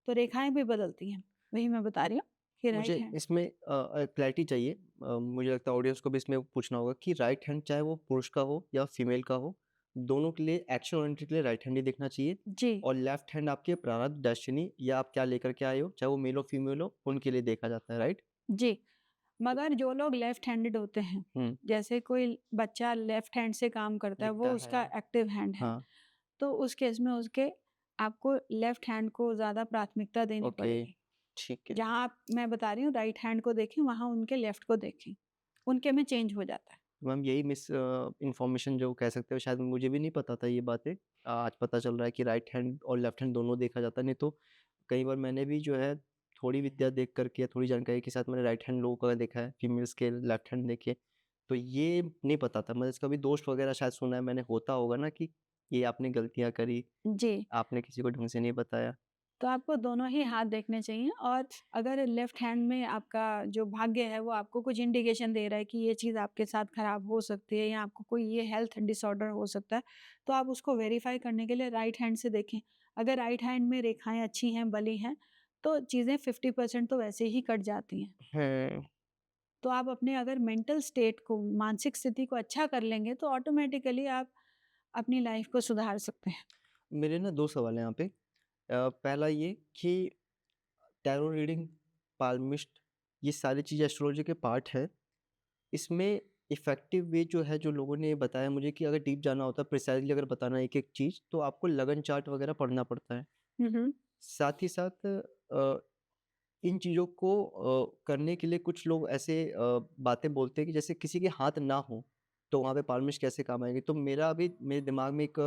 तो रेखाएँ भी बदलती हैं, वही मैं बता रही हूँ कि मुझे राइट हैंड इसमें क्लैरिटी चाहिए। मुझे लगता है ऑडियंस को भी इसमें पूछना होगा कि राइट हैंड चाहे वो पुरुष का हो या फीमेल का हो, दोनों के लिए एक्शन ओरिएंटेड के लिए राइट हैंड ही देखना चाहिए जी, और लेफ्ट हैंड आपके प्रारब्ध, डेस्टिनी या आप क्या लेकर के आए हो, चाहे वो मेल हो, फीमेल हो, उनके लिए देखा जाता है, राइट? जी। मगर जो लोग लेफ्ट हैंडेड होते हैं, हुँ, जैसे कोई बच्चा लेफ्ट हैंड से काम करता है, वो लिखता है। उसका एक्टिव हैंड है, हाँ, तो उस केस में उसके आपको लेफ्ट हैंड को ज़्यादा प्राथमिकता देनी ओके, पड़ेगी। ठीक है। जहाँ आप मैं बता रही हूँ राइट हैंड को देखें, वहाँ उनके लेफ्ट को देखें, उनके में चेंज हो जाता है। मैम यही इन्फॉर्मेशन जो कह सकते हो शायद मुझे भी नहीं पता था ये बातें। आज पता चल रहा है कि राइट हैंड और लेफ्ट हैंड दोनों देखा जाता है, नहीं तो कई बार मैंने भी जो है थोड़ी विद्या देख कर के या थोड़ी जानकारी के साथ मैंने राइट हैंड लोगों का देखा है, फीमेल्स के लेफ्ट हैंड देखे। तो ये नहीं पता था, मतलब इसका भी दोष वगैरह शायद सुना है मैंने, होता होगा ना कि ये आपने गलतियाँ करी, जी। आपने किसी को ढंग से नहीं बताया। तो आपको दोनों ही हाथ देखने चाहिए और अगर लेफ्ट हैंड में आपका जो भाग्य है वो आपको कुछ इंडिकेशन दे रहा है कि ये चीज़ आपके साथ खराब हो सकती है या आपको कोई ये हेल्थ डिसऑर्डर हो सकता है, तो आप उसको वेरीफाई करने के लिए राइट हैंड से देखें। अगर राइट हैंड में रेखाएँ अच्छी हैं, बली हैं, तो चीज़ें 50% तो वैसे ही कट जाती हैं। हैं, तो आप अपने अगर मेंटल स्टेट को, मानसिक स्थिति को अच्छा कर लेंगे तो ऑटोमैटिकली आप अपनी लाइफ़ को सुधार सकते हैं। मेरे ना 2 सवाल हैं यहाँ पे। पहला ये कि टैरो रीडिंग, पाल्मिस्ट ये सारी चीज़ें एस्ट्रोलॉजी के पार्ट है। इसमें इफ़ेक्टिव वे जो है, जो लोगों ने बताया मुझे कि अगर डीप जाना होता है, प्रिसाइज़ली अगर बताना है एक-एक चीज़, तो आपको लगन चार्ट वगैरह पढ़ना पड़ता है। हुँ, हुँ। साथ ही साथ इन चीज़ों को करने के लिए कुछ लोग ऐसे बातें बोलते हैं कि जैसे किसी के हाथ ना हो, तो वहाँ पे पाल्मिस्ट कैसे काम आएँगे? तो मेरा अभी मेरे दिमाग में एक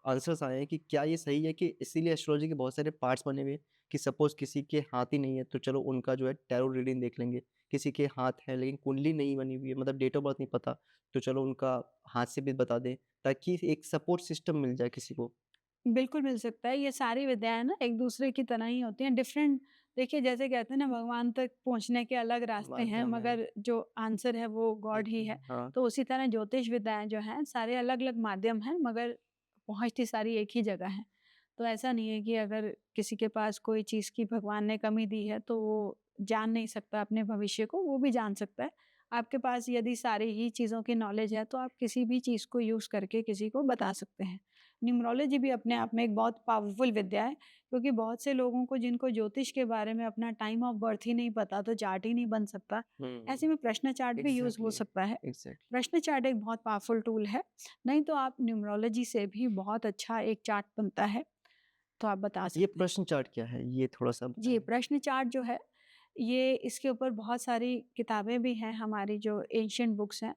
आंसर्स आए हैं कि क्या ये सही है कि इसीलिए एस्ट्रोलॉजी के बहुत सारे पार्ट्स बने हुए हैं कि सपोज़ किसी के हाथ ही नहीं है, तो चलो उनका जो है टैरो रीडिंग देख लेंगे। किसी के हाथ है लेकिन कुंडली नहीं बनी हुई है, मतलब डेट ऑफ बर्थ नहीं पता, तो चलो उनका हाथ से भी बता दें, ताकि एक सपोर्ट सिस्टम मिल जाए किसी को। बिल्कुल मिल सकता है। ये सारी विद्याएँ ना एक-दूसरे की तरह ही होती हैं। डिफरेंट देखिए जैसे कहते हैं ना भगवान तक पहुँचने के अलग रास्ते हैं माध्यम है। मगर जो आंसर है वो गॉड एक ही ही है। है, हाँ। तो उसी तरह ज्योतिष विद्याएँ जो हैं सारे अलग-अलग माध्यम हैं मगर पहुँचती सारी एक ही जगह है। तो ऐसा नहीं है कि अगर किसी के पास कोई चीज़ की भगवान ने कमी दी है तो वो जान नहीं सकता अपने भविष्य को, वो भी जान सकता है। आपके पास यदि सारी ही चीज़ों की नॉलेज है तो आप किसी भी चीज़ को यूज़ करके किसी को बता सकते हैं। न्यूमरोलॉजी भी अपने आप में एक बहुत पावरफुल विद्या है, क्योंकि बहुत से लोगों को जिनको ज्योतिष के बारे में अपना टाइम ऑफ बर्थ ही नहीं पता, तो चार्ट ही नहीं बन सकता। हुँ, ऐसे में प्रश्न चार्ट भी यूज़ हो एग्ज़ैक्टली, सकता है। एग्ज़ैक्टली। प्रश्न चार्ट एक बहुत पावरफुल टूल है, नहीं तो आप न्यूमरोलॉजी से भी बहुत अच्छा एक चार्ट बनता है, तो आप बता ये सकते हैं। प्रश्न चार्ट क्या है? ये थोड़ा-सा जी, बताएँ? प्रश्न चार्ट जो है, ये इसके ऊपर बहुत सारी किताबें भी हैं, हमारी जो एंशिएंट बुक्स हैं।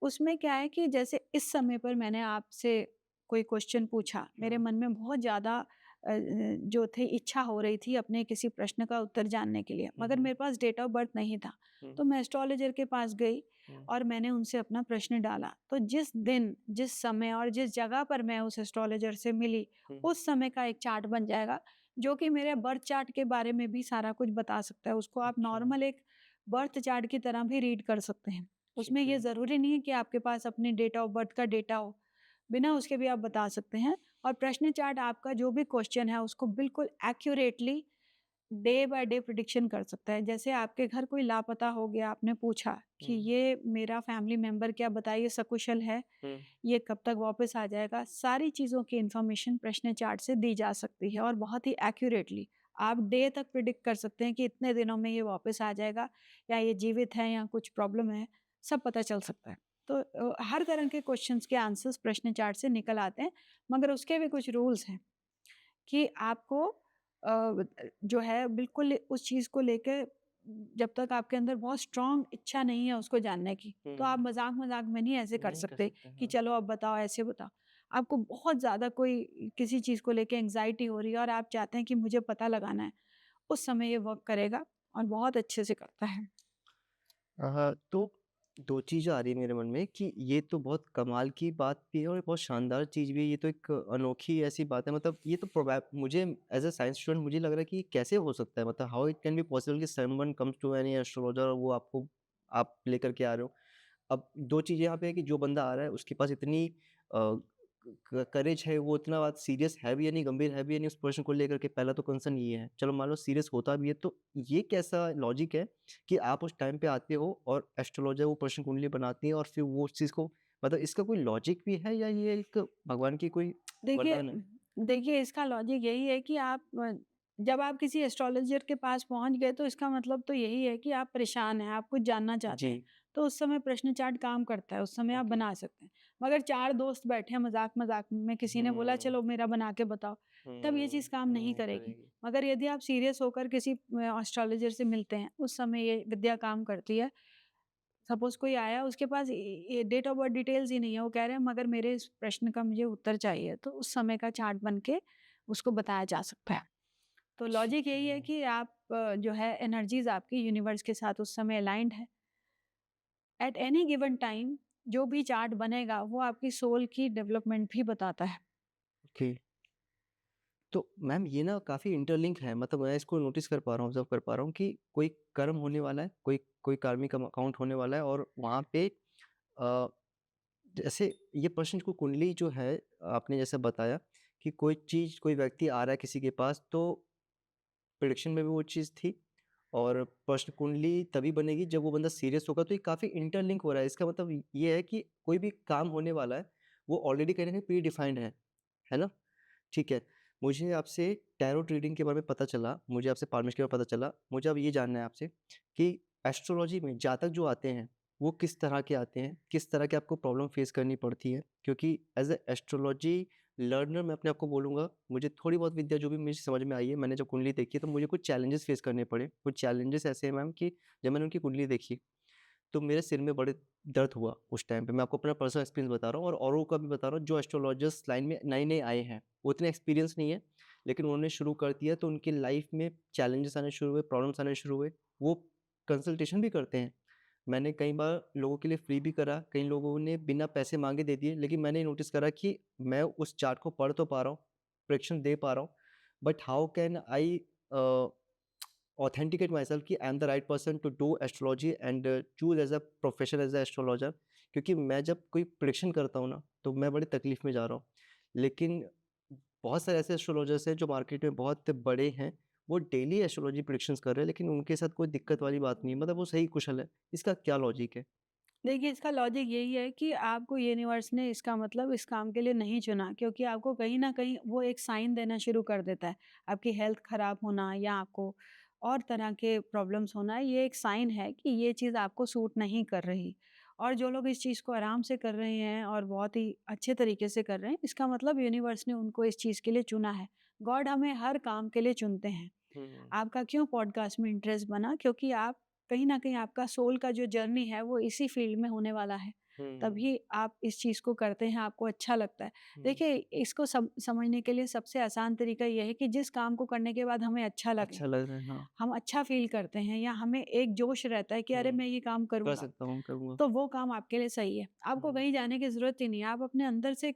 उसमें क्या है कि जैसे इस समय पर मैंने आपसे कोई क्वेश्चन पूछा, मेरे हाँ, मन में बहुत ज़्यादा जो थी इच्छा हो रही थी अपने किसी प्रश्न का उत्तर जानने के लिए, हुँ, मगर हुँ, मेरे पास डेट ऑफ बर्थ नहीं था। हुँ, तो मैं एस्ट्रोलॉजर के पास गई हुँ, और मैंने उनसे अपना प्रश्न डाला। तो जिस दिन, जिस समय और जिस जगह पर मैं उस एस्ट्रोलॉजर से मिली, हुँ, उस समय का एक चार्ट बन जाएगा, जो कि मेरे बर्थ चार्ट के बारे में भी सारा कुछ बता सकता है। उसको आप अच्छा, नॉर्मल एक बर्थ चार्ट की तरह भी रीड कर सकते हैं। उसमें ठीक है। ये ज़रूरी नहीं है कि आपके पास अपनी डेट ऑफ बर्थ का डेटा हो, बिना उसके भी आप बता सकते हैं। और प्रश्न चार्ट आपका जो भी क्वेश्चन है उसको बिल्कुल accurately day by day prediction कर सकता है। जैसे आपके घर कोई लापता हो गया, आपने पूछा कि हुँ, ये मेरा फैमिली मेंबर क्या बताइए सकुशल है, हुँ, ये कब तक वापस आ जाएगा? सारी चीज़ों की इन्फॉर्मेशन प्रश्न चार्ट से दी जा सकती है और बहुत ही एक्यूरेटली। आप डे तक प्रिडिक्ट कर सकते हैं कि इतने दिनों में ये वापस आ जाएगा, या ये जीवित है या कुछ प्रॉब्लम है, सब पता चल सकता है। तो हर तरह के क्वेश्चन्स के आंसर्स प्रश्न चार्ट से निकल आते हैं, मगर उसके भी कुछ रूल्स हैं कि आपको जो है बिल्कुल उस चीज़ को लेके, जब तक आपके अंदर बहुत स्ट्रॉन्ग इच्छा नहीं है उसको जानने की, तो आप हुँ, मज़ाक-मज़ाक में नहीं ऐसे कर नहीं कर सकते सकते, कि हाँ। चलो अब बताओ, ऐसे बताओ। आपको बहुत ज़्यादा कोई किसी चीज़ को लेके एंग्ज़ायटी हो रही है और आप चाहते हैं कि मुझे पता लगाना है, उस समय ये वर्क करेगा और बहुत अच्छे से करता है। तो 2 चीज़ें आ रही है मेरे मन में कि ये तो बहुत कमाल की बात भी है और बहुत शानदार चीज़ भी है। ये तो एक अनोखी ऐसी बात है मतलब ये तो मुझे एज़ अ साइंस स्टूडेंट मुझे लग रहा है कि ये कैसे हो सकता है? मतलब how it can be possible कि someone comes to any astrologer और वो आपको आप लेकर के आ रहे हो। अब 2 चीज़ें यहाँ पे है कि जो बंदा आ रहा है उसके पास इतनी अ, क करेज है, वो इतना बात सीरियस है भी या नहीं, गंभीर है भी या नहीं उस प्रश्न को लेकर के पहला तो कंसर्न ये है। चलो मान लो सीरियस होता भी है तो ये कैसा लॉजिक है कि आप उस टाइम पे आते हो और एस्ट्रोलॉजर वो प्रश्न कुंडली बनाती है और फिर वो उस चीज़ को मतलब इसका कोई लॉजिक भी है या ये एक भगवान की कोई देखिए वरदान है? देखिए इसका लॉजिक यही है कि आप जब आप किसी एस्ट्रोलॉजर के पास पहुँच गए, तो इसका मतलब तो यही है कि आप परेशान हैं, आप कुछ जानना चाहते जी, हैं। तो उस समय प्रश्न चार्ट काम करता है, उस समय आप ओके। बना सकते हैं। मगर 4 दोस्त बैठे हैं मज़ाक-मज़ाक में, किसी ने बोला हुँ, चलो मेरा बना के बताओ, तब ये चीज़ काम नहीं करेगी। करेगी। मगर यदि आप सीरियस होकर किसी एस्ट्रोलॉजर से मिलते हैं, उस समय ये विद्या काम करती है। सपोज़ कोई आया, उसके पास ये डेट ऑफ बर्थ डिटेल्स ही नहीं है, वो कह रहे हैं मगर मेरे इस प्रश्न का मुझे उत्तर चाहिए, तो उस समय का चार्ट बन के उसको बताया जा सकता है। तो लॉजिक ठीक यही है है। कि आप जो है एनर्जीज़ आपकी यूनिवर्स के साथ उस समय अलाइन्ड है। एट एनी गिवन टाइम जो भी चार्ट बनेगा वो आपकी सोल की डेवलपमेंट भी बताता है। ओके। तो मैम ये ना काफ़ी इंटरलिंक है मतलब मैं इसको नोटिस कर पा रहा हूँ, ऑब्ज़र्व कर पा रहा हूँ कि कोई कर्म होने वाला है, कोई कोई कार्मिक अकाउंट होने वाला है और वहाँ पे अ, जैसे ये प्रश्न को कुंडली जो है आपने जैसे बताया कि कोई चीज़ कोई व्यक्ति आ रहा है किसी के पास तो प्रेडिक्शन में भी वो चीज़ थी और प्रश्न कुंडली तभी बनेगी जब वो बंदा सीरियस होगा तो ये काफ़ी इंटरलिंक हो रहा है। इसका मतलब ये है कि कोई भी काम होने वाला है, वो ऑलरेडी कहीं न कहीं प्री डिफाइंड है ना? ठीक है। मुझे आपसे टैरोट रीडिंग के बारे में पता चला, मुझे आपसे पारमिश के बारे में पता चला। मुझे अब ये जानना है आपसे कि एस्ट्रोलॉजी में जातक जो आते हैं, वो किस तरह के आते हैं? किस तरह की आपको प्रॉब्लम फेस करनी पड़ती है? क्योंकि एज़ अ एस्ट्रोलॉजी लर्नर मैं अपने आप को बोलूँगा, मुझे थोड़ी बहुत विद्या जो भी मुझे समझ में आई है, मैंने जब कुंडली देखी तो मुझे कुछ चैलेंजेस फेस करने पड़े। कुछ चैलेंजेस ऐसे हैं मैम कि जब मैंने उनकी कुंडली देखी तो मेरे सिर में बड़े दर्द हुआ उस टाइम पे। मैं आपको अपना पर्सनल एक्सपीरियंस बता रहा हूँ और औरों का भी बता रहा हूँ जो एस्ट्रोलॉजर्स लाइन में नए-नए आए हैं। वो इतने एक्सपीरियंस नहीं है, लेकिन उन्होंने शुरू कर दिया तो उनकी लाइफ में चैलेंजेस आने शुरू हुए, प्रॉब्लम्स आने शुरू हुए। वो कंसल्टेशन भी करते हैं। मैंने कई बार लोगों के लिए फ्री भी करा, कई लोगों ने बिना पैसे माँगे दे दिए, लेकिन मैंने नोटिस करा कि मैं उस चार्ट को पढ़ तो पा रहा हूँ, प्रेडिक्शन दे पा रहा हूँ, but how can I a authenticate myself कि I am the right person to do astrology and choose as a profession as a astrologer क्योंकि मैं जब कोई प्रेडिक्शन करता हूँ ना, तो मैं बड़ी तकलीफ़ में जा रहा हूँ। लेकिन बहुत सारे ऐसे एस्ट्रोलॉजर्स हैं जो मार्केट में बहुत बड़े हैं, वो डेली एस्ट्रोलॉजी प्रेडिक्शंस कर रहे हैं, लेकिन उनके साथ कोई दिक्कत वाली बात नहीं है, मतलब वो सही कुशल है। इसका क्या लॉजिक है? देखिए, इसका लॉजिक यही है कि आपको यूनिवर्स ने इसका मतलब इस काम के लिए नहीं चुना, क्योंकि आपको कहीं न कहीं वो एक साइन देना शुरू कर देता है। आपकी हेल्थ खराब होना या आपको और तरह के प्रॉब्लम्स होना, ये एक साइन है कि ये चीज़ आपको सूट नहीं कर रही। और जो लोग इस चीज़ को आराम से कर रहे हैं और बहुत ही अच्छे तरीके से कर रहे हैं, इसका मतलब यूनिवर्स ने उनको इस चीज़ के लिए चुना है। गॉड हमें हर काम के लिए चुनते हैं। हुँ, आपका क्यों पॉडकास्ट में इंटरेस्ट बना? क्योंकि आप कहीं न कहीं आपका सोल का जो जर्नी है वो इसी फ़ील्ड में होने वाला है। हुँ, तभी आप इस चीज़ को करते हैं, आपको अच्छा लगता है। हुँ। देखिए, इसको समझने के लिए सबसे आसान तरीका ये है कि जिस काम को करने के बाद हमें अच्छा लगे, अच्छा लग रहा है, हाँ। हम अच्छा फ़ील करते हैं या हमें एक जोश रहता है कि अरे! हुँ, मैं ये काम कर करूँगा, सकता हूँ, करूँगा। तो वो काम आपके लिए सही है। आपको हुँ, कहीं जाने की ज़रूरत ही नहीं है, आप अपने अंदर से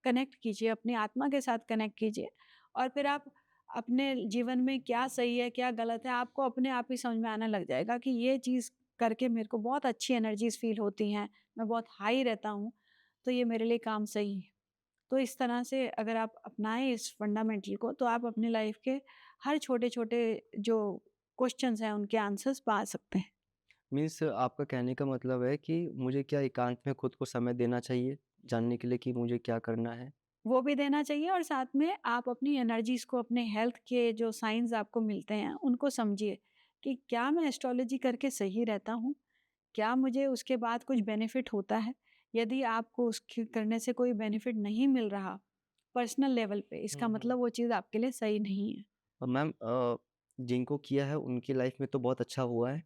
कनेक्ट कीजिए, अपनी आत्मा के साथ कनेक्ट कीजिए और फिर आप अपने जीवन में क्या सही है, क्या गलत है, आपको अपने आप ही समझ में आने लग जाएगा कि ये चीज़ करके मेरे को बहुत अच्छी एनर्जीज़ फ़ील होती हैं, मैं बहुत हाई रहता हूँ, तो ये मेरे लिए काम सही है। तो इस तरह से अगर आप अपनाएँ इस फंडामेंटल को, तो आप अपनी लाइफ़ के हर छोटे-छोटे जो क्वेश्चन्स हैं, उनके आंसर्स पा सकते हैं। मीन्स आपका कहने का मतलब है कि मुझे क्या एकांत में खुद को समय देना चाहिए, जानने के लिए कि मुझे क्या करना है? वो भी देना चाहिए और साथ में आप अपनी एनर्जीज़ को, अपने हेल्थ के जो साइन्स आपको मिलते हैं, उनको समझिए कि क्या मैं एस्ट्रोलॉजी करके सही रहता हूँ? क्या मुझे उसके बाद कुछ बेनिफिट होता है? यदि आपको उसके करने से कोई बेनिफिट नहीं मिल रहा पर्सनल लेवल पे, हुँ, इसका हुँ। मतलब वो चीज़ आपके लिए सही नहीं है। मैम जिनको किया है उनकी लाइफ़ में तो बहुत अच्छा हुआ है,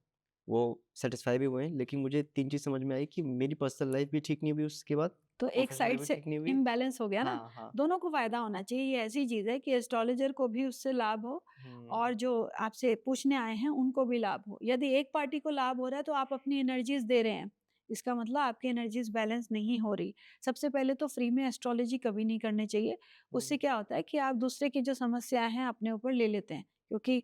वो सैटिस्फाई भी हुए हैं, लेकिन मुझे 3 चीज़ समझ में आई कि मेरी पर्सनल लाइफ़ भी ठीक नहीं हुई उसके बाद, तो एक प्रोफ़ेशनल साइड लाइफ़ भी से ठीक नहीं हुई। इम्बैलेंस हो गया ना, हाँ, हाँ। दोनों को फ़ायदा होना चाहिए। ये ऐसी चीज़ है कि एस्ट्रोलॉजर को भी उससे लाभ हो हुँ, और जो आपसे पूछने आए हैं उनको भी लाभ हो। यदि एक पार्टी को लाभ हो रहा है तो आप अपनी एनर्जीज़ दे रहे हैं, इसका मतलब आपकी एनर्जीज़ बैलेंस नहीं हो रही। सबसे पहले तो फ्री में एस्ट्रोलॉजी कभी नहीं करनी चाहिए। हुँ, उससे क्या होता है कि आप दूसरे की जो समस्याएँ हैं अपने ऊपर ले लेते हैं, क्योंकि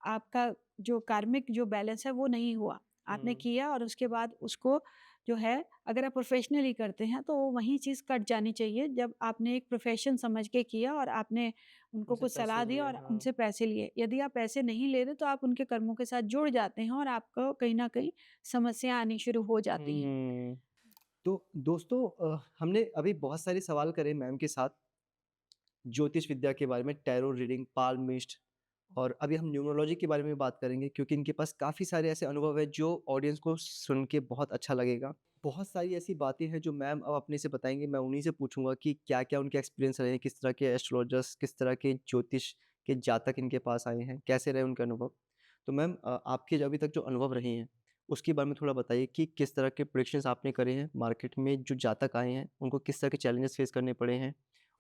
आपका जो कार्मिक जो बैलेंस है वो नहीं हुआ। आपने हुँ। किया और उसके बाद उसको जो है, अगर आप प्रोफ़ेशनली करते हैं तो वही चीज़ कट जानी चाहिए जब आपने एक प्रोफ़ेशन समझ के किया और आपने उनको उनसे कुछ पैसे सलाह दी लिए, और हाँ। उनसे पैसे लिए। यदि आप पैसे नहीं ले रहे तो आप उनके कर्मों के साथ जुड़ जाते हैं और आपको कहीं न कहीं समस्या आनी शुरू हो जाती हैं। हुँ। तो दोस्तों हमने अभी बहुत सारे सवाल करे मैम के साथ ज्योतिष विद्या के बारे में, टैरो रीडिंग, पाल्मिस्ट और अभी हम न्यूमरोलॉजी के बारे में बात करेंगे क्योंकि इनके पास काफ़ी सारे ऐसे अनुभव हैं जो ऑडियंस को सुन के बहुत अच्छा लगेगा। बहुत सारी ऐसी बातें हैं जो मैम अब अपने से बताएँगे, मैं उन्हीं से पूछूँगा कि क्या-क्या उनके एक्सपीरियंस रहे हैं, किस तरह के एस्ट्रोलॉजर्स, किस तरह के ज्योतिष के जातक इनके पास आए हैं, कैसे रहे उनके अनुभव? तो मैम आपके जो अभी तक जो अनुभव रहे हैं, उसके बारे में थोड़ा बताइए कि किस तरह के प्रेडिक्शंस आपने करे हैं मार्केट में जो जातक आए हैं, उनको किस तरह के चैलेंजेस फेस करने पड़े हैं?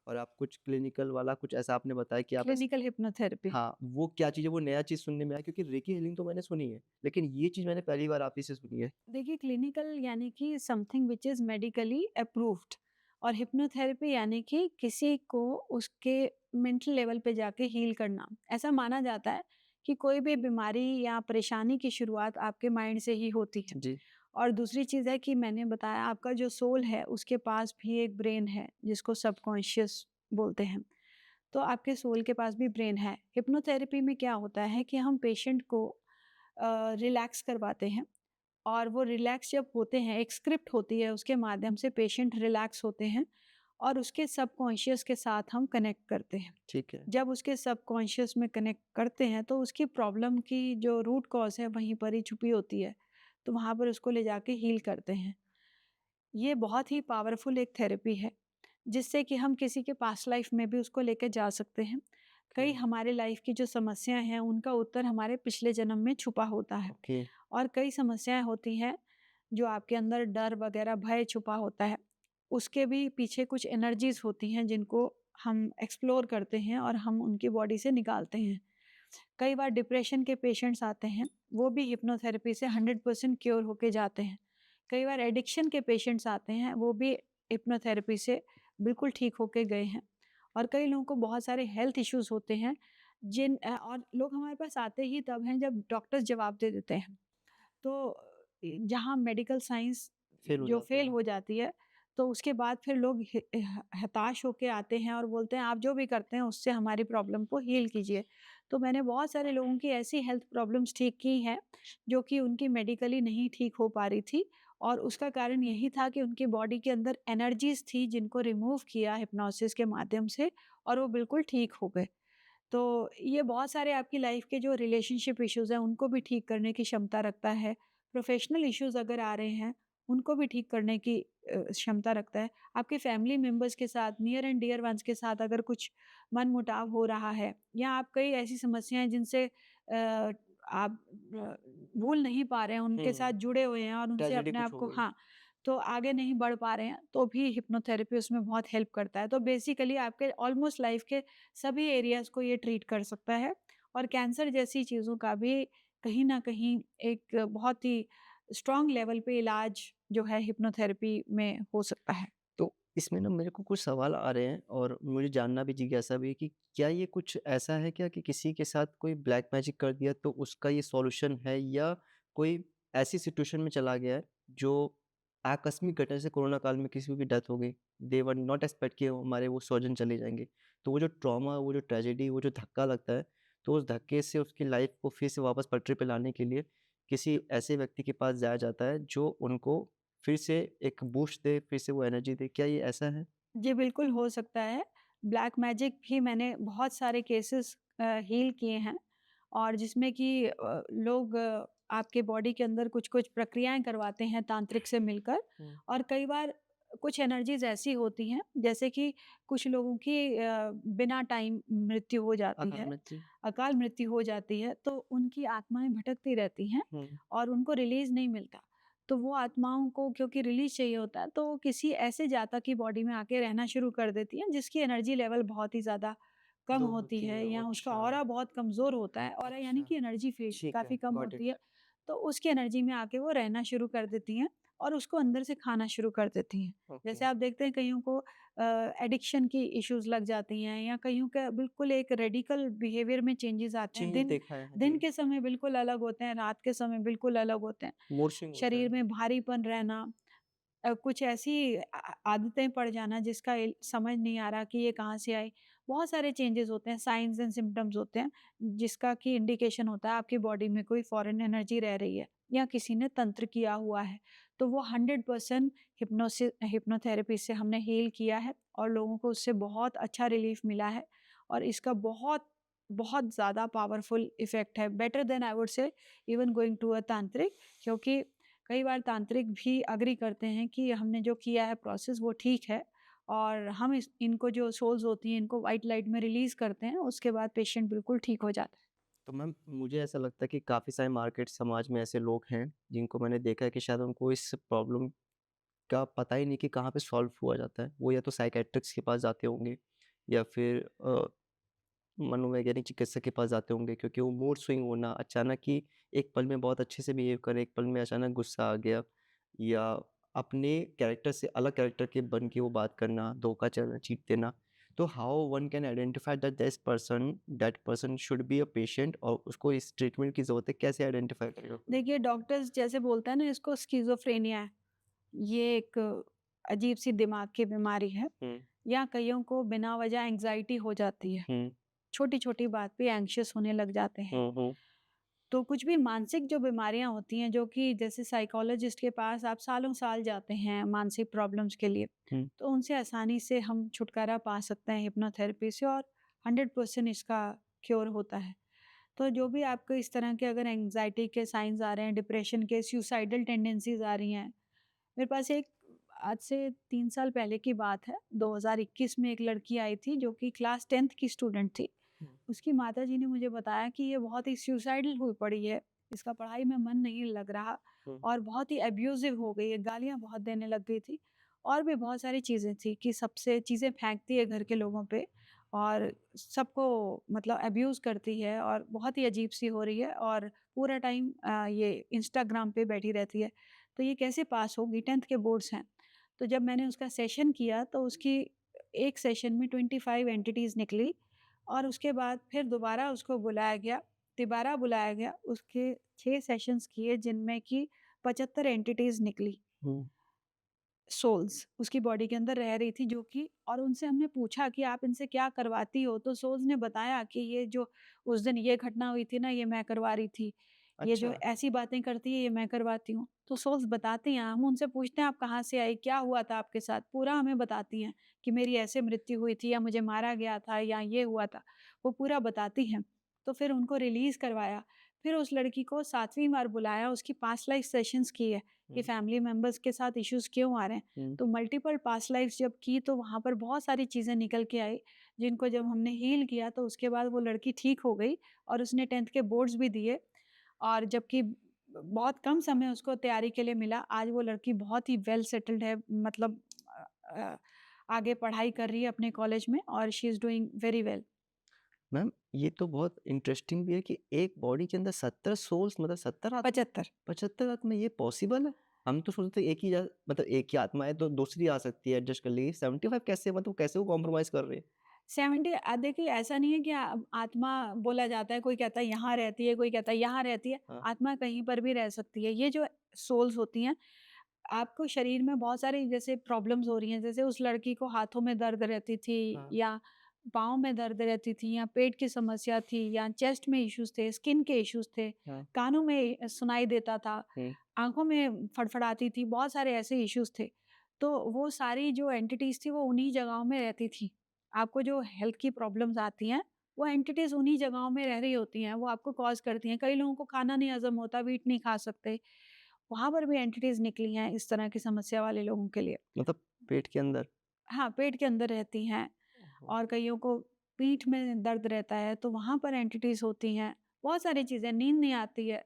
और आप कुछ क्लिनिकल वाला कुछ ऐसा आपने बताया कि आप ऐस क्लिनिकल हिप्नोथेरेपी। हाँ, वो क्या चीज़ है, वो नया चीज़ सुनने में आया क्योंकि रेकी हीलिंग तो मैंने सुनी है, लेकिन ये चीज़ मैंने पहली बार आप ही से सुनी है। देखिए, क्लिनिकल यानी कि something which is medically approved और हिप्नोथेरेपी यानी कि किसी को उसके मेंटल लेवल पे जाके हील करना। ऐसा माना जाता है कि कोई भी बीमारी या परेशानी की शुरुआत आपके माइंड से ही होती है। जी, और दूसरी चीज़ है कि मैंने बताया, आपका जो सोल है उसके पास भी एक ब्रेन है जिसको सबकॉन्शियस बोलते हैं। तो आपके सोल के पास भी ब्रेन है। हिप्नोथेरेपी में क्या होता है कि हम पेशेंट को रिलैक्स करवाते हैं और वो रिलैक्स जब होते हैं, एक स्क्रिप्ट होती है, उसके माध्यम से पेशेंट रिलैक्स होते हैं और उसके सबकॉन्शियस के साथ हम कनेक्ट करते हैं। ठीक है। जब उसके सबकॉन्शियस में कनेक्ट करते हैं तो उसकी प्रॉब्लम की जो रूट कॉज़ है वहीं पर ही छुपी होती है। तो वहाँ पर उसको ले जाके हील करते हैं। ये बहुत ही पावरफुल एक थेरेपी है, जिससे कि हम किसी के पास्ट लाइफ में भी उसको लेके जा सकते हैं। ओके, कई हमारे लाइफ की जो समस्याएँ हैं, उनका उत्तर हमारे पिछले जन्म में छुपा होता है ओके, और कई समस्याएँ होती हैं, जो आपके अंदर डर वगैरह, भय छुपा होता है। उसके भी पीछे कुछ एनर्जीज़ होती हैं, जिनको हम एक्सप्लोर करते हैं और हम उनकी बॉडी से निकालते हैं। कई बार डिप्रेशन के पेशेंट्स आते हैं, वो भी हिप्नोथेरेपी से 100% क्योर होके जाते हैं। कई बार एडिक्शन के पेशेंट्स आते हैं, वो भी हिप्नोथेरेपी से बिल्कुल ठीक होके गए हैं। और कई लोगों को बहुत सारे हेल्थ इश्यूज़ होते हैं, और लोग हमारे पास आते ही तब हैं जब डॉक्टर्स जवाब दे देते हैं। तो जहाँ मेडिकल साइंस फ़ेल हो जो जाता फेल है। हो जाती है, तो उसके बाद फिर लोग हताश होके आते हैं और बोलते हैं आप जो भी करते हैं उससे हमारी प्रॉब्लम को हील कीजिए। तो मैंने बहुत सारे लोगों की ऐसी हेल्थ प्रॉब्लम्स ठीक की हैं, जो कि उनकी मेडिकली नहीं ठीक हो पा रही थी और उसका कारण यही था कि उनकी बॉडी के अंदर एनर्जीज़ थी जिनको रिमूव किया हिप्नोसिस के माध्यम से और वो बिल्कुल ठीक हो गए। तो ये बहुत सारे आपकी लाइफ के जो रिलेशनशिप इश्यूज़ हैं, उनको भी ठीक करने की क्षमता रखता है। प्रोफ़ेशनल इश्यूज़ अगर आ रहे हैं, उनको भी ठीक करने की क्षमता रखता है। आपके फैमिली मेंबर्स के साथ, नियर एंड डियर वन्स के साथ अगर कुछ मनमुटाव हो रहा है या आप कई ऐसी समस्याएँ जिनसे आप भूल नहीं पा रहे हैं, उनके साथ हुँ, जुड़े हुए हैं और उनसे ट्रेजेडी अपने कुछ आप हो को गई। हाँ, तो आगे नहीं बढ़ पा रहे हैं, तो भी हिप्नोथेरेपी उसमें बहुत हेल्प करता है। तो बेसिकली आपके ऑलमोस्ट लाइफ़ के सभी एरियाज़ को ये ट्रीट कर सकता है और कैंसर जैसी चीज़ों का भी कहीं न कहीं एक बहुत ही स्ट्रॉन्ग लेवल पे इलाज जो है हिप्नोथेरेपी में हो सकता है। तो इसमें ना मेरे को कुछ सवाल आ रहे हैं और मुझे जानना भी जिज्ञासा भी है कि क्या ये कुछ ऐसा है क्या कि किसी के साथ कोई ब्लैक मैजिक कर दिया तो उसका ये सॉल्यूशन है, या कोई ऐसी सिचुएशन में चला गया है जो आकस्मिक घटना, जैसे कोरोना काल में किसी की डेथ हो गई, दे वर नॉट एक्सपेक्ट कि हमारे वो स्वजन चले जाएंगे, तो वो जो ट्रॉमा, वो जो ट्रेजेडी, वो जो धक्का लगता है, तो उस धक्के से उसकी लाइफ को फिर से वापस पटरी पे लाने के लिए किसी ऐसे व्यक्ति के पास जाया जाता है जो उनको फिर से एक बूस्ट दे, फिर से वो एनर्जी दे, क्या ये ऐसा है? जी, बिल्कुल हो सकता है। ब्लैक मैजिक भी मैंने बहुत सारे केसेस हील किए हैं और जिसमें कि लोग आपके बॉडी के अंदर कुछ-कुछ प्रक्रियाएँ करवाते हैं तांत्रिक से मिलकर हुँ। और कई बार कुछ एनर्जीज़ ऐसी होती हैं, जैसे कि कुछ लोगों की बिना टाइम मृत्यु हो जाती अकाल है, मृत्यु। अकाल मृत्यु हो जाती है, तो उनकी आत्माएँ भटकती रहती हैं हुँ, और उनको रिलीज़ नहीं मिलता। तो वो आत्माओं को क्योंकि रिलीज़ चाहिए होता है, तो वो किसी ऐसे जातक की बॉडी में आके रहना शुरू कर देती हैं, जिसकी एनर्जी लेवल बहुत ही ज़्यादा कम लो होती होती है, है या उसका अच्छा, ऑरा बहुत कमज़ोर होता है। ऑरा यानी अच्छा, कि एनर्जी फ़ील्ड ठीक है, काफ़ी कम गॉट होती है, इट। तो उसकी एनर्जी में आके वो रहना शुरू कर देती हैं और उसको अंदर से खाना शुरू कर देती हैं। ओके। जैसे आप देखते हैं कइयों को एडिक्शन की इश्यूज़ लग जाती हैं या कइयों का बिल्कुल एक रेडिकल बिहेवियर में चेंजेज़ आते हैं। चेंज दिन देखा है, दिन जी। के समय बिल्कुल अलग होते हैं, रात के समय बिल्कुल अलग होते हैं। मूड स्विंग होता शरीर है। में भारीपन रहना, कुछ ऐसी आदतें पड़ जाना जिसका समझ नहीं आ रहा कि ये कहाँ से आई। बहुत सारे चेंजेस होते हैं, साइन्स एंड सिम्पटम्स होते हैं, जिसका कि इंडिकेशन होता है आपकी बॉडी में कोई फॉरेन एनर्जी रह रही है या किसी ने तंत्र किया हुआ है। तो वो 100% हिप्नोथेरेपी से हमने हील किया है और लोगों को उससे बहुत अच्छा रिलीफ मिला है और इसका बहुत, बहुत ज़्यादा पावरफुल इफ़ेक्ट है। Better than I would say even going to a tantrik, क्योंकि कई बार तांत्रिक भी एग्री करते हैं कि हमने जो किया है प्रोसेस वो ठीक है और हम इनको जो सोल्स होती हैं इनको व्हाइट लाइट में रिलीज़ करते हैं, उसके बाद पेशेंट बिल्कुल ठीक हो जाता है। तो मैम मुझे ऐसा लगता है कि काफ़ी सारे मार्केट समाज में ऐसे लोग हैं, जिनको मैंने देखा है कि शायद उनको इस प्रॉब्लम का पता ही नहीं कि कहाँ पे सॉल्व हुआ जाता है। वो या तो साइकियाट्रिस्ट के पास जाते होंगे, या फिर मनोवैज्ञानिक चिकित्सक के पास जाते होंगे, क्योंकि वो मूड स्विंग होना, अचानक ही एक पल में बहुत अच्छे से बिहेव करें, एक पल में अचानक गुस्सा आ गया, या अपने कैरेक्टर से अलग कैरेक्टर के बन के वो बात करना, धोखा चलना, चीट देना। तो how one can identify that person should be a patient, और उसको इस ट्रीटमेंट की ज़रूरत है, कैसे आइडेंटिफाई करेगा कोई? देखिए डॉक्टर्स जैसे बोलते हैं ना इसको स्किज़ोफ्रेनिया है, ये एक अजीब-सी दिमाग की बीमारी है हुँ, या कइयों को बिना वजह एंग्ज़ायटी हो जाती है। हुँ, छोटी-छोटी बात पे एंग्ज़ियस होने लग जाते हैं। हुँ, हुँ, तो कुछ भी मानसिक जो बीमारियाँ होती हैं, जो कि जैसे साइकोलॉजिस्ट के पास आप सालों-साल जाते हैं मानसिक प्रॉब्लम्स के लिए, हुँ, तो उनसे आसानी से हम छुटकारा पा सकते हैं हिप्नोथेरेपी से और 100% इसका क्योर होता है। तो जो भी आपको इस तरह के अगर एंग्ज़ायटी के साइन्स आ रहे हैं, डिप्रेशन के, सुसाइडल टेंडेंसीज़ आ रही हैं। मेरे पास एक आज से 3 साल पहले की बात है, 2021 में एक लड़की आई थी जो कि क्लास 10th की स्टूडेंट थी। हुँ, उसकी माताजी ने मुझे बताया कि ये बहुत ही सुसाइडल हुई पड़ी है, इसका पढ़ाई में मन नहीं लग रहा हुँ, और बहुत ही अब्यूज़िव हो गई है, गालियाँ बहुत देने लग गई थी और भी बहुत सारी चीज़ें थी कि सबसे चीज़ें फेंकती है घर के लोगों पे और सबको मतलब अब्यूज़ करती है और बहुत ही अजीब-सी हो रही है और पूरा टाइम ये इंस्टाग्राम पे बैठी रहती है। तो ये कैसे पास होगी? 10th के बोर्ड्स हैं। तो जब मैंने उसका सेशन किया तो उसकी एक सेशन में 25 एंटिटीज़ निकली और उसके बाद फिर दोबारा उसको बुलाया गया, तिबारा बुलाया गया, उसके 6 सेशंस किए जिनमें कि 75 एंटिटीज़ निकली, हुँ, सोल्स उसकी बॉडी के अंदर रह रही थी जो कि और उनसे हमने पूछा कि आप इनसे क्या करवाती हो? तो सोल्स ने बताया कि ये जो उस दिन ये घटना हुई थी ना, ये मैं करवा रही थी। ये जो अच्छा। ऐसी बातें करती है ये मैं करवाती हूँ। तो सोल्स बताती हैं, हम उनसे पूछते हैं आप कहाँ से आई? क्या हुआ था आपके साथ? पूरा हमें बताती हैं कि मेरी ऐसे मृत्यु हुई थी या मुझे मारा गया था या ये हुआ था। वो पूरा बताती हैं। तो फिर उनको रिलीज़ करवाया। फिर उस लड़की को 7वीं बार बुलाया, उसकी पास्ट लाइफ सेशंस किए कि हुँ, फैमिली मेंबर्स के साथ इश्यूज़ क्यों आ रहे हैं। हुँ। तो मल्टीपल पास्ट लाइफ्स जब की तो वहाँ पर बहुत सारी चीज़ें निकल के आई, जिनको जब हमने हील किया तो उसके बाद वो लड़की ठीक हो गई और उसने 10th के बोर्ड्स भी दिए। और जबकि बहुत कम समय उसको तैयारी के लिए मिला, आज वो लड़की बहुत ही वेल सेटल्ड है, मतलब अ, आगे पढ़ाई कर रही है अपने कॉलेज में और she is doing very well. Ma'am ये तो बहुत इंटरेस्टिंग भी है कि एक बॉडी के अंदर 70 सोल्स मतलब 70 आत्मा 75। 75 आत्मा ये पॉसिबल है? हम तो सोचते एक ही मतलब एक ही आत्मा है तो दूसरी आ सकती है एडजस्ट कर लेगी। 75 कैसे मतलब कैसे वो कॉम्प्रोमाइज़ कर रहे हैं? 70 देखिए ऐसा नहीं है कि आत्मा बोला जाता है, कोई कहता है यहाँ रहती है, कोई कहता है यहाँ रहती है, हाँ, आत्मा कहीं पर भी रह सकती है। ये जो सोल्स होती हैं, आपको शरीर में बहुत सारी जैसे प्रॉब्लम्स हो रही हैं, जैसे उस लड़की को हाथों में दर्द रहती थी हाँ, या पाँव में दर्द रहती थी या पेट की समस्या थी या चेस्ट में इश्यूज़ थे, स्किन के इश्यूज़ थे, हाँ। कानों में सुनाई देता था, हुँ, आँखों में फड़फड़ाती थी, बहुत सारे ऐसे इश्यूज़ थे। तो वो सारी जो एंटिटीज़ थी वो उन्हीं जगहों में रहती थी। आपको जो हेल्थ की प्रॉब्लम्स आती हैं, वो एंटिटीज़ उन्हीं जगहों में रह रही होती हैं, वो आपको कॉज़ करती हैं। कई लोगों को खाना नहीं हज़म होता, व्हीट नहीं खा सकते, वहाँ पर भी एंटिटीज़ निकली हैं इस तरह की समस्या वाले लोगों के लिए। मतलब पेट के अंदर? हाँ, पेट के अंदर रहती हैं ओहो! और कइयों को पीठ में दर्द रहता है, तो वहाँ पर एंटिटीज़ होती हैं। बहुत सारी चीज़ें, नींद नहीं आती है।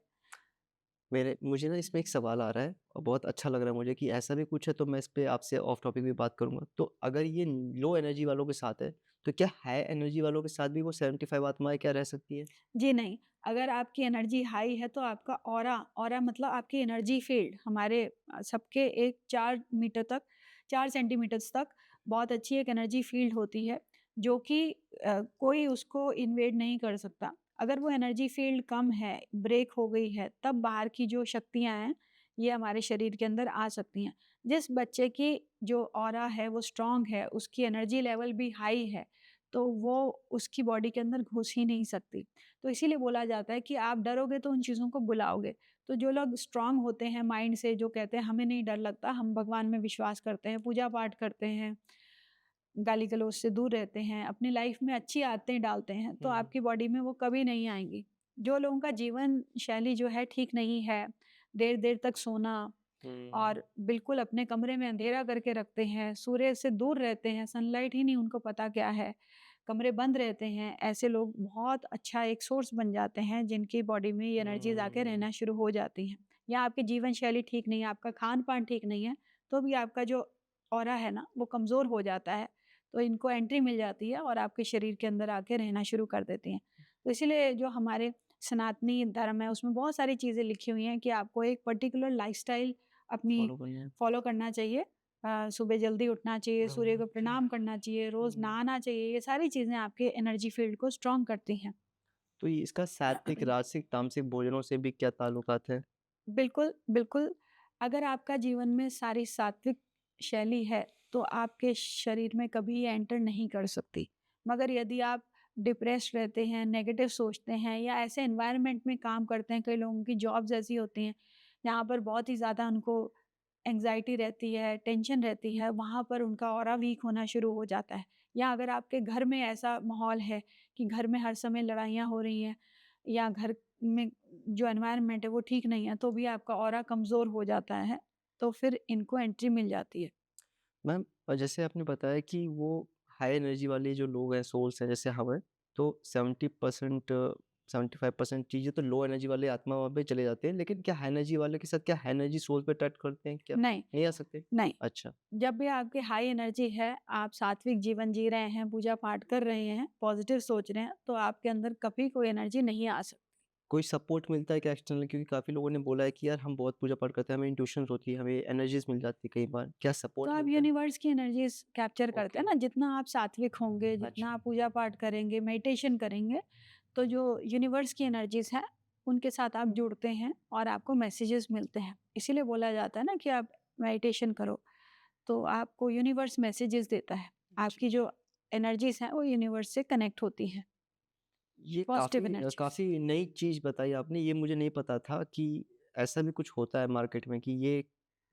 मेरे मुझे ना इसमें एक सवाल आ रहा है और बहुत अच्छा लग रहा है मुझे कि ऐसा भी कुछ है तो मैं इस पे आपसे ऑफ टॉपिक भी बात करूँगा। तो अगर ये लो एनर्जी वालों के साथ है, तो क्या हाई एनर्जी वालों के साथ भी वो 75 आत्माएँ क्या रह सकती है? जी नहीं, अगर आपकी एनर्जी हाई है तो आपका ऑरा ऑरा मतलब आपकी एनर्जी फ़ील्ड हमारे सबके एक 4 मीटर तक 4 सेंटीमीटर्स तक बहुत अच्छी एक एनर्जी फ़ील्ड होती है, जो कि कोई उसको इन्वेड नहीं कर सकता। अगर वो एनर्जी फ़ील्ड कम है, ब्रेक हो गई है, तब बाहर की जो शक्तियाँ हैं, ये हमारे शरीर के अंदर आ सकती हैं। जिस बच्चे की जो ऑरा है वो स्ट्रॉन्ग है, उसकी एनर्जी लेवल भी हाई है, तो वो उसकी बॉडी के अंदर घुस ही नहीं सकती। तो इसीलिए बोला जाता है कि आप डरोगे तो उन चीज़ों को बुलाओगे। तो जो लोग स्ट्रॉन्ग होते हैं माइंड से, जो कहते हैं हमें नहीं डर लगता, हम भगवान में विश्वास करते हैं, पूजा-पाठ करते हैं, गाली-गलौज से दूर रहते हैं, अपनी लाइफ में अच्छी आदतें डालते हैं, तो हुँ, हुँ। आपकी बॉडी में वो कभी नहीं आएँगी। जो लोगों का जीवन शैली जो है ठीक नहीं है, देर-देर तक सोना हुँ, और बिल्कुल अपने कमरे में अंधेरा करके रखते हैं, सूर्य से दूर रहते हैं, सनलाइट ही नहीं उनको पता क्या है, कमरे बंद रहते हैं, ऐसे लोग बहुत अच्छा एक सोर्स बन जाते हैं जिनकी बॉडी में ये एनर्जीज़ आके हुँ। रहना शुरू हो जाती हैं। या आपकी जीवन शैली ठीक नहीं है, आपका खान-पान ठीक नहीं है, तो भी आपका जो ऑरा है ना, वो कमज़ोर हो जाता है। तो इनको एंट्री मिल जाती है और आपके शरीर के अंदर आके रहना शुरू कर देती हैं। तो इसीलिए जो हमारे सनातनी धर्म है, उसमें बहुत सारी चीज़ें लिखी हुई हैं कि आपको एक पर्टिकुलर लाइफ़स्टाइल अपनी फॉलो करना है। फ़ॉलो करना चाहिए। सुबह जल्दी उठना चाहिए, सूर्य को प्रणाम करना चाहिए, रोज़ हुँ। नहाना चाहिए, ये सारी चीज़ें आपके एनर्जी फ़ील्ड को स्ट्रॉन्ग करती हैं। तो ये इसका सात्विक, राजसिक, तामसिक भोजनों से भी क्या ताल्लुकात है? बिल्कुल, बिल्कुल, अगर आपका जीवन में सारी सात्विक शैली है, तो आपके शरीर में कभी ये एंटर नहीं कर सकती। मगर यदि आप डिप्रेस्ड रहते हैं, नेगेटिव सोचते हैं या ऐसे एनवायरनमेंट में काम करते हैं, कई लोगों की जॉब्स ऐसी होती हैं, जहाँ पर बहुत ही ज़्यादा उनको एंग्ज़ायटी रहती है, टेंशन रहती है, वहाँ पर उनका ऑरा वीक होना शुरू हो जाता है। या अगर आपके घर में ऐसा माहौल है कि घर में हर समय लड़ाइयाँ हो रही हैं या घर में जो एनवायरनमेंट है वो ठीक नहीं है, तो भी आपका ऑरा कमज़ोर हो जाता है, तो फिर इनको एंट्री मिल जाती है। मैम जैसे आपने बताया कि वो हाई एनर्जी वाले जो लोग हैं, सोल्स हैं जैसे हम हैं, तो 70% 75% चीज़ें तो लो एनर्जी वाले आत्मा वहाँ पे चले जाते हैं, लेकिन क्या हाई एनर्जी वाले के साथ क्या हाई एनर्जी सोल पे टच करते हैं क्या? नहीं, नहीं आ सकते? नहीं, अच्छा, जब भी आपकी हाई एनर्जी है, आप सात्विक जीवन जी रहे हैं, पूजा-पाठ कर रहे हैं, पॉज़िटिव सोच रहे हैं, तो आपके अंदर कभी कोई एनर्जी नहीं आ सकती। कोई सपोर्ट मिलता है क्या एक्सटर्नल? क्योंकि काफ़ी लोगों ने बोला है कि यार हम बहुत पूजा पाठ करते हैं, हमें इंट्यूशंस होती है, हमें एनर्जीज़ मिल जाती है कई बार, क्या तो सपोर्ट आप मिलता है? यूनिवर्स की एनर्जीज़ कैप्चर करते हैं ओके, ना, जितना आप सात्विक होंगे, जितना अच्छा, आप पूजा-पाठ करेंगे, मेडिटेशन करेंगे, तो जो यूनिवर्स की एनर्जीज़ हैं, उनके साथ आप जुड़ते हैं और आपको मैसेजेस मिलते हैं। इसीलिए बोला जाता है ना कि आप मेडिटेशन करो, तो आपको यूनिवर्स मैसेजेस देता है। अच्छा, आपकी जो एनर्जीज़ हैं, वो यूनिवर्स से कनेक्ट होती हैं। ये पॉजिटिव एनर्जी। काफ़ी नई चीज़ बताई आपने, ये मुझे नहीं पता था कि ऐसा भी कुछ होता है मार्केट में कि ये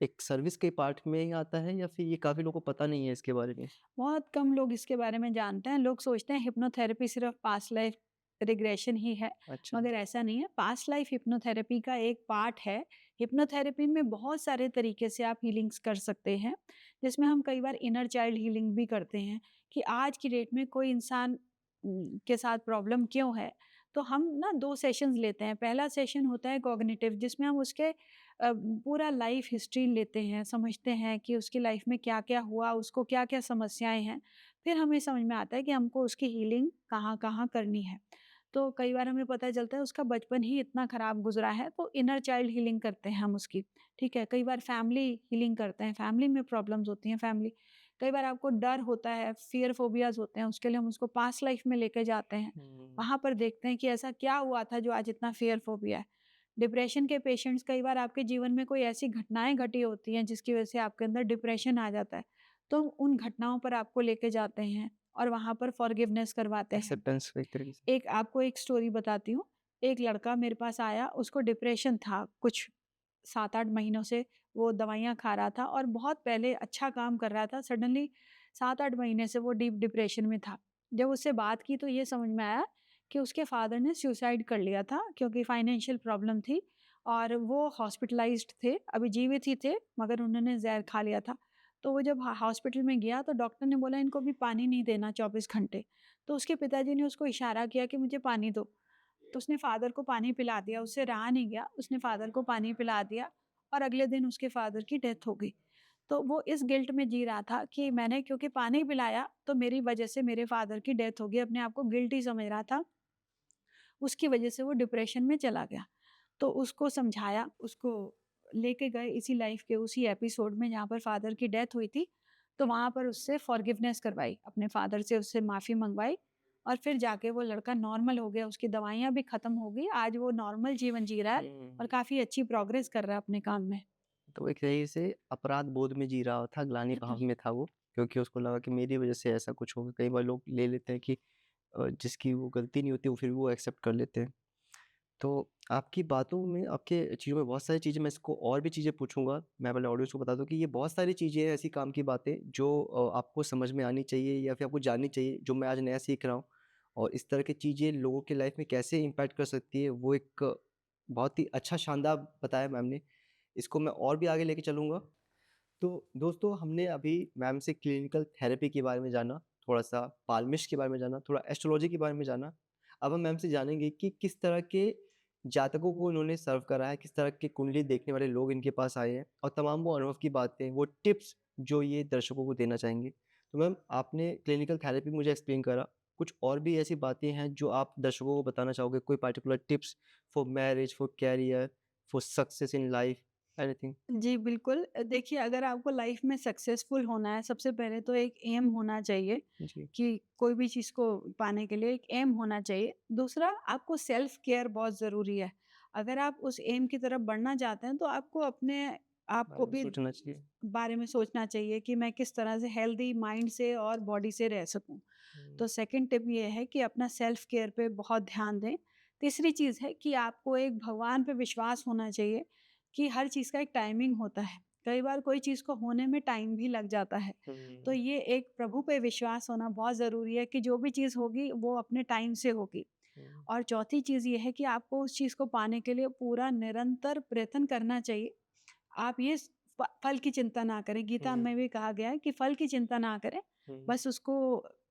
एक सर्विस के पार्ट में ही आता है या फिर ये काफ़ी लोगों को पता नहीं है इसके बारे में? बहुत कम लोग इसके बारे में जानते हैं। लोग सोचते हैं हिप्नोथेरेपी सिर्फ़ पास्ट लाइफ़ रिग्रेशन ही है, अच्छा। मगर ऐसा नहीं है। पास्ट लाइफ़ हिप्नोथेरेपी का एक पार्ट है। हिप्नोथेरेपी में बहुत सारे तरीके से आप हीलिंग्स कर सकते हैं, जिसमें हम कई बार इनर चाइल्ड हीलिंग भी करते हैं कि आज की डेट में कोई इंसान के साथ प्रॉब्लम क्यों है, तो हम ना 2 सेशंस लेते हैं। पहला सेशन होता है कॉग्निटिव, जिसमें हम उसके पूरा लाइफ़ हिस्ट्री लेते हैं, समझते हैं कि उसकी लाइफ़ में क्या-क्या हुआ, उसको क्या-क्या समस्याएँ हैं। फिर हमें समझ में आता है कि हमको उसकी हीलिंग कहाँ-कहाँ करनी है। तो कई बार हमें पता चलता है उसका बचपन ही इतना खराब गुज़रा है, तो इनर चाइल्ड हीलिंग करते हैं हम उसकी, ठीक है? कई बार फैमिली हीलिंग करते हैं, फैमिली में प्रॉब्लम्स होती हैं, फैमिली कई बार आपको डर होता है, फ़ियर फ़ोबियाज़ होते हैं, उसके लिए हम उसको पास्ट लाइफ़ में लेके जाते हैं। हुँ। वहाँ पर देखते हैं कि ऐसा क्या हुआ था जो आज इतना फ़ियर फ़ोबिया है। डिप्रेशन के पेशेंट्स, कई बार आपके जीवन में कोई ऐसी घटनाएँ घटी होती हैं जिसकी वज़ह से आपके अंदर डिप्रेशन आ जाता है, तो उन घटनाओं पर आपको लेके जाते हैं और वहाँ पर फ़ॉरगिवनेस करवाते हैं। एक्सेप्टेंस एक तरीके से। एक आपको एक स्टोरी बताती हूँ। एक लड़का मेरे पास आया, उसको डिप्रेशन था, कुछ 7-8 महीनों से वो दवाइयाँ खा रहा था और बहुत पहले अच्छा काम कर रहा था। सडनली 7-8 महीने से वो डीप डिप्रेशन में था। जब उससे बात की तो ये समझ में आया कि उसके फादर ने सुसाइड कर लिया था, क्योंकि फाइनेंशियल प्रॉब्लम थी और वो हॉस्पिटलाइज़्ड थे, अभी जीवित ही थे मगर उन्होंने ज़हर खा लिया था। तो वो जब हॉस्पिटल में गया तो डॉक्टर ने बोला इनको अभी पानी नहीं देना 24 घंटे। तो उसके पिताजी ने उसको इशारा किया कि मुझे पानी दो। तो उसने फ़ादर को पानी पिला दिया, उससे रहा नहीं गया, उसने फ़ादर को पानी पिला दिया और अगले दिन उसके फ़ादर की डेथ हो गई। तो वो इस गिल्ट में जी रहा था कि मैंने क्योंकि पानी पिलाया तो मेरी वज़ह से मेरे फ़ादर की डेथ हो गई, अपने आप को गिल्टी समझ रहा था, उसकी वज़ह से वो डिप्रेशन में चला गया। तो उसको समझाया, उसको लेके गए इसी लाइफ़ के उसी एपिसोड में जहाँ पर फ़ादर की डेथ हुई थी, तो वहाँ पर उससे फ़ॉरगिवनेस करवाई, अपने फ़ादर से उससे माफ़ी मंगवाई और फिर जाके वो लड़का नॉर्मल हो गया, उसकी दवाइयाँ भी ख़त्म हो गई, आज वो नॉर्मल जीवन जी रहा है और हुँ। काफ़ी अच्छी प्रोग्रेस कर रहा है अपने काम में। तो एक तरीके से अपराध बोध में जी रहा था, ग्लानि भाव में था वो, क्योंकि उसको लगा कि मेरी वज़ह से ऐसा कुछ हो गया। कई बार लोग ले लेते हैं कि जिसकी वो गलती नहीं होती, वो फिर वो एक्सेप्ट कर लेते हैं। तो आपकी बातों में, आपके चीज़ों में बहुत सारी चीज़ें, मैं इसको और भी चीज़ें पूछूँगा। मैं पहले ऑडियंस को बता दूँ कि ये बहुत सारी चीज़ें हैं, ऐसी काम की बातें जो आपको समझ में आनी चाहिए या फिर आपको जाननी चाहिए, जो मैं आज नया सीख रहा हूँ। और इस तरह की चीज़ें लोगों की लाइफ़ में कैसे इम्पैक्ट कर सकती है, वो एक बहुत ही अच्छा शानदार बताया मैम ने। इसको मैं और भी आगे लेके चलूँगा। तो दोस्तों, हमने अभी मैम से क्लिनिकल थेरेपी के बारे में जाना, थोड़ा-सा पाल्मिस्ट के बारे में जाना, थोड़ा एस्ट्रोलॉजी के बारे में जाना। अब हम मैम से जानेंगे कि किस तरह के जातकों को उन्होंने सर्व करा है, किस तरह की कुंडली देखने वाले लोग इनके पास आए हैं और तमाम वो अनुभव की बातें, वो टिप्स जो ये दर्शकों को देना चाहेंगे। तो मैम, आपने क्लिनिकल थेरेपी मुझे एक्सप्लेन करा, कुछ और भी ऐसी बातें हैं जो आप दर्शकों को बताना चाहोगे? कोई particular tips for marriage, for career, for success in life, anything? जी, बिल्कुल। देखिए, अगर आपको लाइफ़ में सक्सेसफुल होना है, सबसे पहले तो एक एम होना चाहिए जी। कि कोई भी चीज़ को पाने के लिए एक एम होना चाहिए। दूसरा, आपको सेल्फ केयर बहुत ज़रूरी है। अगर आप उस एम की तरफ बढ़ना चाहते हैं, तो आपको अपने आप बारे को में भी सोचना चाहिए। बारे में सोचना चाहिए कि मैं किस तरह से हेल्दी माइंड से और बॉडी से रह सकूँ। हुँ, तो सेकंड टिप ये है कि अपना सेल्फ केयर पे बहुत ध्यान दें। तीसरी चीज़ है कि आपको एक भगवान पे विश्वास होना चाहिए कि हर चीज़ का एक टाइमिंग होता है। कई बार कोई चीज़ को होने में टाइम भी लग जाता है। तो हुँ, ये एक प्रभु पे विश्वास होना बहुत ज़रूरी है कि जो भी चीज़ होगी वो अपने टाइम से होगी। हुँ, और चौथी चीज़ ये है कि आपको उस चीज़ को पाने के लिए पूरा निरंतर प्रयत्न करना चाहिए। आप ये फल की चिंता ना करें, गीता हुँ, में भी कहा गया है कि फल की चिंता ना करें, हुँ, बस उसको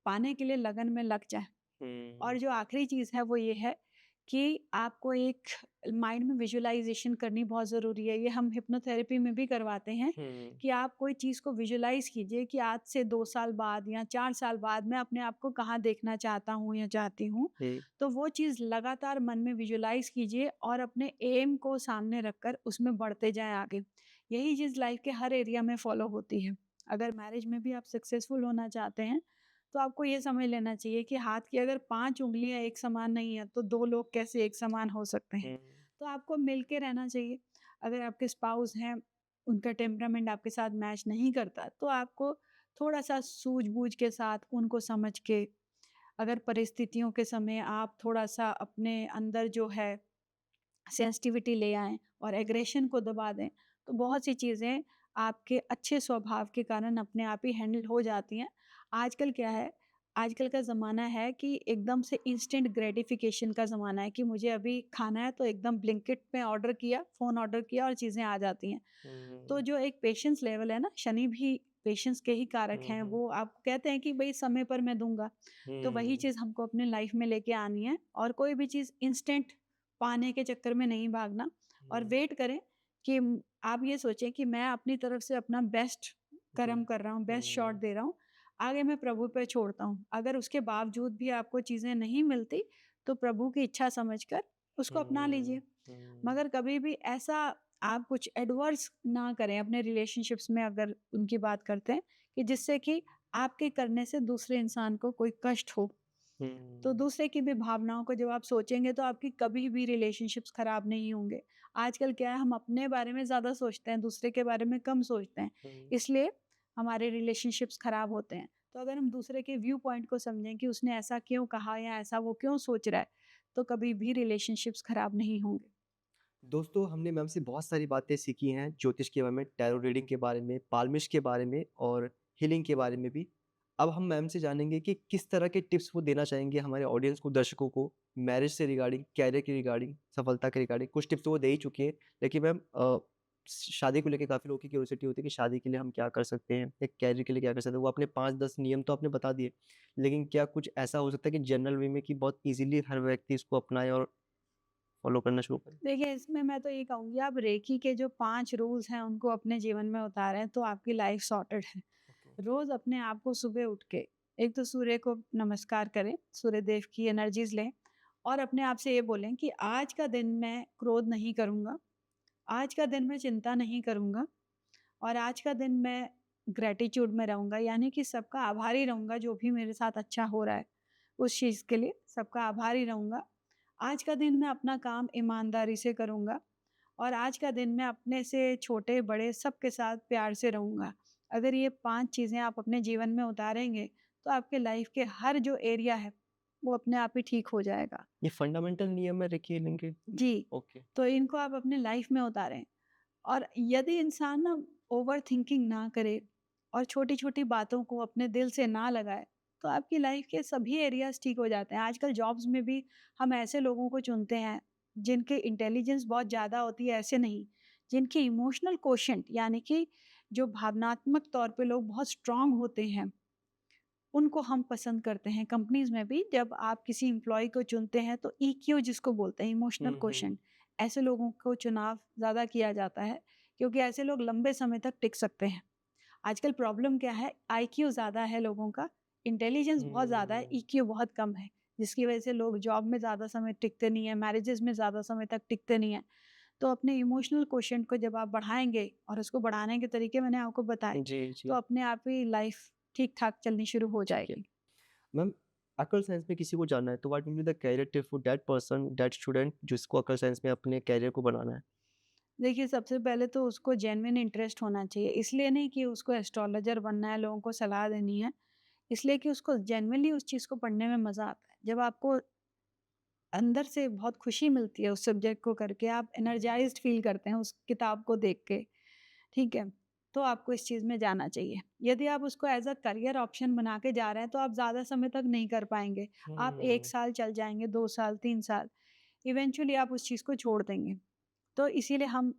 पाने के लिए लगन में लग जाएँ। हुँ, और जो आखिरी चीज़ है वो ये है कि आपको एक माइंड में विजुअलाइज़ेशन करनी बहुत ज़रूरी है। ये हम हिप्नोथेरेपी में भी करवाते हैं हुँ, कि आप कोई चीज़ को विजुअलाइज़ कीजिए कि आज से 2 साल बाद या 4 साल बाद मैं अपने आप को कहाँ देखना चाहता हूँ या चाहती हूँ। जी, तो वो चीज़ लगातार मन में विजुअलाइज़ कीजिए और अपने एम को सामने रखकर उसमें बढ़ते जाएँ आगे। यही चीज़ लाइफ़ के हर एरिया में फ़ॉलो होती है। अगर मैरिज में भी आप सक्सेसफुल होना चाहते हैं, तो आपको ये समझ लेना चाहिए कि हाथ की अगर 5 उँगलियाँ एक समान नहीं है, तो 2 लोग कैसे एक समान हो सकते हैं? हुँ, तो आपको मिल के रहना चाहिए। अगर आपके स्पाउस हैं, उनका टेम्परामेंट आपके साथ मैच नहीं करता, तो आपको थोड़ा-सा सूझ-बूझ के साथ उनको समझ के अगर परिस्थितियों के समय आप थोड़ा-सा अपने अंदर जो है सेंसिटिविटी ले आएँ और एग्रेशन को दबा दें, तो बहुत सी चीज़ें आपके अच्छे स्वभाव के कारण अपने आप ही हैंडल हो जाती हैं। आजकल क्या है, आजकल का ज़माना है कि एकदम से इंस्टेंट ग्रैटिफ़िकेशन का ज़माना है कि मुझे अभी खाना है तो एकदम ब्लिंकिट में ऑर्डर किया, फ़ोन ऑर्डर किया और चीज़ें आ जाती हैं। तो हुँ, जो एक पेशेंस लेवल है ना, शनि भी पेशेंस के ही कारक हुँ, हैं, हुँ, वो आप कहते हैं कि भई समय पर मैं दूँगा। तो वही हुँ, चीज़ हमको अपने लाइफ में लेके आनी है और कोई भी चीज़ इंस्टेंट पाने के चक्कर में नहीं भागना और हुँ, वेट करें कि आप ये सोचें कि मैं अपनी तरफ से अपना बेस्ट जी, कर्म कर रहा हूँ, बेस्ट शॉट हुँ, दे रहा हूँ, आगे मैं प्रभु पे छोड़ता हूँ। अगर उसके बावजूद भी आपको चीज़ें नहीं मिलती, तो प्रभु की इच्छा समझकर उसको अपना हुँ, लीजिए। हुँ, मगर कभी भी ऐसा आप कुछ एडवर्स ना करें अपने रिलेशनशिप्स में अगर उनकी बात करते हैं कि जिससे कि आपके करने से दूसरे इंसान को कोई कष्ट हो। तो हुँ, दूसरे की भी भावनाओं को जब आप सोचेंगे तो आपकी कभी भी रिलेशनशिप्स खराब नहीं होंगे। आजकल क्या है हम अपने बारे में ज़्यादा सोचते हैं, दूसरे के बारे में कम सोचते हैं। हुँ। इसलिए हमारे रिलेशनशिप्स खराब होते हैं। तो अगर हम दूसरे के व्यू पॉइंट को समझें कि उसने ऐसा क्यों कहा या ऐसा वो क्यों सोच रहा है, तो कभी भी रिलेशनशिप्स खराब नहीं होंगे। दोस्तों, हमने मैम से बहुत सारी बातें सीखी हैं ज्योतिष के बारे में, टैरो रीडिंग के बारे में, पाल्मिश के बारे में और हीलिंग के बारे में भी। अब हम मैम से जानेंगे कि किस तरह के टिप्स वो देना चाहेंगे हमारे ऑडियंस को, दर्शकों को, मैरिज से रिगार्डिंग, कैरियर के रिगार्डिंग, सफलता के रिगार्डिंग। कुछ टिप्स तो वो दे ही चुकी हैं, लेकिन मैम शादी को लेके काफ़ी लोगों की क्यूरियोसिटी होती है कि शादी के लिए हम क्या कर सकते हैं या कैरियर के लिए क्या कर सकते हैं। वो अपने 5-10 नियम तो आपने बता दिए, लेकिन क्या कुछ ऐसा हो सकता है कि जनरल वे में कि बहुत ईज़िली हर व्यक्ति इसको अपनाए और फॉलो करना शुरू करे? देखिए, इसमें मैं तो ये कहूँगी आप रेकी के जो 5 रूल्स हैं उनको अपने जीवन में उतारें तो आपकी लाइफ सॉर्टेड है। ओके। रोज़ अपने आप को सुबह उठ के एक तो सूर्य को नमस्कार करें, सूर्य देव की एनर्जीज़ लें और अपने आप से ये बोलें कि आज का दिन मैं क्रोध नहीं करूँगा, आज का दिन मैं चिंता नहीं करूँगा और आज का दिन मैं ग्रैटिट्यूड में रहूँगा यानी कि सबका आभारी रहूँगा जो भी मेरे साथ अच्छा हो रहा है, उस चीज़ के लिए सबका आभारी रहूँगा। आज का दिन मैं अपना काम ईमानदारी से करूँगा और आज का दिन मैं अपने से छोटे-बड़े सबके साथ प्यार से रहूँगा। अगर ये 5 चीज़ें आप अपने जीवन में उतारेंगे, तो आपके लाइफ़ के हर जो एरिया है, वो अपने आप ही ठीक हो जाएगा। ये फंडामेंटल नियम है रेकी हीलिंग के? जी, ओके। तो इनको आप अपने लाइफ़ में उतारें और यदि इंसान ना ओवरथिंकिंग ना करे और छोटी-छोटी बातों को अपने दिल से ना लगाए, तो आपकी लाइफ़ के सभी एरियाज़ ठीक हो जाते हैं। आजकल जॉब्स में भी हम ऐसे लोगों को चुनते हैं, जिनके इंटेलिजेंस बहुत ज़्यादा होती है, ऐसे नहीं। जिनकी इमोशनल कोशेंट यानी कि जो भावनात्मक तौर पे लोग बहुत स्ट्रॉन्ग होते हैं, उनको हम पसंद करते हैं। कंपनीज़ में भी जब आप किसी एम्प्लॉयी को चुनते हैं तो ईक्यू जिसको बोलते हैं इमोशनल हुँ, हुँ। क्वोटिएंट ऐसे लोगों को चुनाव ज़्यादा किया जाता है क्योंकि ऐसे लोग लंबे समय तक टिक सकते हैं। आजकल प्रॉब्लम क्या है आईक्यू ज़्यादा है लोगों का, इंटेलिजेंस बहुत ज़्यादा है, हुँ। ईक्यू बहुत कम है, जिसकी वजह से लोग जॉब में ज़्यादा समय टिकते नहीं हैं, मैरेजेज़ में ज़्यादा समय तक टिकते नहीं हैं। तो अपने इमोशनल क्वोटिएंट को जब आप बढ़ाएँगे और उसको बढ़ाने के तरीके मैंने आपको बताए, जी, तो जी। अपने आप ही लाइफ़ ठीक-ठाक चलनी शुरू हो ठीक है। जाएगी। मैम अकल साइंस में किसी को जानना है तो what will be the career tip for that person, that student जिसको अकल साइंस में अपने करियर को बनाना है? देखिए, सबसे पहले तो उसको जेन्युइन इंटरेस्ट होना चाहिए। इसलिए नहीं कि उसको एस्ट्रोलॉजर बनना है, लोगों को सलाह देनी है। इसलिए कि उसको जेन्युइनली उस चीज़ को पढ़ने में मज़ा आता है। जब आपको अंदर से बहुत खुशी मिलती है उस सब्जेक्ट को करके, आप एनर्जाइज़्ड फ़ील करते हैं उस किताब को देख के, ठीक है? तो आपको इस चीज़ में जाना चाहिए। यदि आप उसको एज़ अ करियर ऑप्शन बना के जा रहे हैं, तो आप ज़्यादा समय तक नहीं कर पाएँगे। आप 1 हुँ। साल चल जाएँगे, 2 साल, 3 साल, इवेंचुअली आप उस चीज़ को छोड़ देंगे। तो इसीलिए हम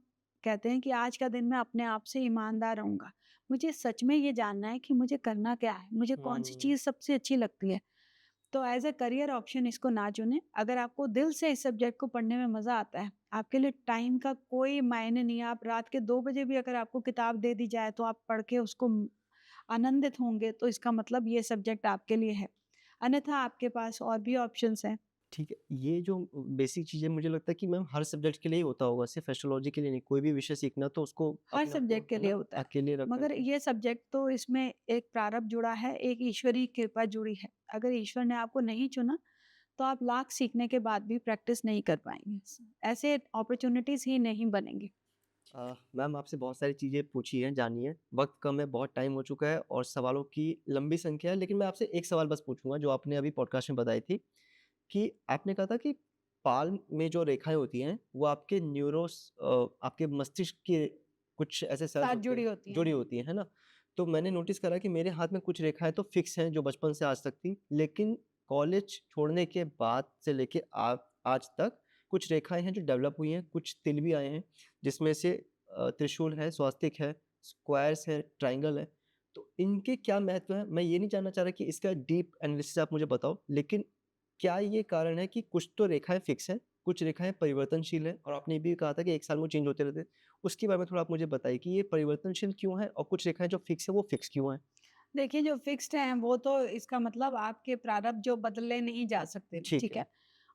कहते हैं कि आज का दिन मैं अपने आप से ईमानदार रहूँगा। मुझे सच में ये जानना है कि मुझे करना क्या है? मुझे कौन-सी हुँ। चीज़ सबसे अच्छी लगती है? तो एज़ अ करियर ऑप्शन इसको ना चुनें। अगर आपको दिल से इस सब्जेक्ट को पढ़ने में मज़ा आता है, आपके लिए टाइम का कोई मायने नहीं है। आप रात के 2 बजे भी अगर आपको किताब दे दी जाए तो आप पढ़ के उसको आनंदित होंगे, तो इसका मतलब ये सब्जेक्ट आपके लिए है। अन्यथा आपके पास और भी ऑप्शंस हैं। ठीक है। ये जो बेसिक चीज़ें मुझे लगता है कि मैम हर सब्जेक्ट के लिए ही होता होगा, सिर्फ़ एस्ट्रोलॉजी के लिए नहीं। कोई भी विषय सीखना तो उसको हर अपने आप को सब्जेक्ट के है लिए ना, होता है। अकेले रख कर मगर के ये सब्जेक्ट तो इसमें एक प्रारब्ध जुड़ा है, एक ईश्वरीय कृपा जुड़ी है। अगर ईश्वर ने आपको नहीं चुना, तो आप लाख सीखने के बाद भी प्रैक्टिस नहीं कर पाएँगे। ऐसे अपॉर्च्युनिटीज़ ही नहीं बनेंगी। मैम आपसे बहुत सारी चीज़ें पूछी हैं, जानी है। वक़्त कम है, बहुत टाइम हो चुका है और सवालों की लंबी संख्या है, लेकिन मैं आपसे एक सवाल बस पूछूँगा जो आपने अभी पॉडकास्ट में बताई थी कि आपने कहा था कि पाल्म में जो रेखाएँ होती हैं, वो आपके आपके मस्तिष्क के कुछ ऐसे सेल्स साथ होते जुड़ी हैं, होती हैं। जुड़ी होती हैं, है ना? तो मैंने नोटिस करा कि मेरे हाथ में कुछ रेखाएँ तो फिक्स हैं, जो बचपन से आज तक थी, लेकिन कॉलेज छोड़ने के बाद से लेके आज तक कुछ रेखाएँ हैं जो डेवलप हुई हैं, कुछ तिल भी आए हैं, जिसमें से त्रिशूल है, स्वास्तिक है, स्क्वायर्स है, ट्रायंगल है। तो इनके क्या महत्व है? मैं ये नहीं जानना चाह रहा कि इसका डीप एनालिसिस आप मुझे बताओ, लेकिन क्या ये कारण है कि कुछ तो रेखाएँ फिक्स हैं, कुछ रेखाएँ परिवर्तनशील हैं और आपने ये भी कहा था कि 1 साल में वो चेंज होते रहते हैं। उसके बारे में थोड़ा आप मुझे बताइए कि ये परिवर्तनशील क्यों हैं और कुछ रेखाएँ जो फिक्स हैं, वो फिक्स क्यों हैं? देखिए, जो फ़िक्स्ड हैं वो तो इसका मतलब आपके प्रारब्ध जो बदले नहीं जा सकते, ठीक ठीक है। है?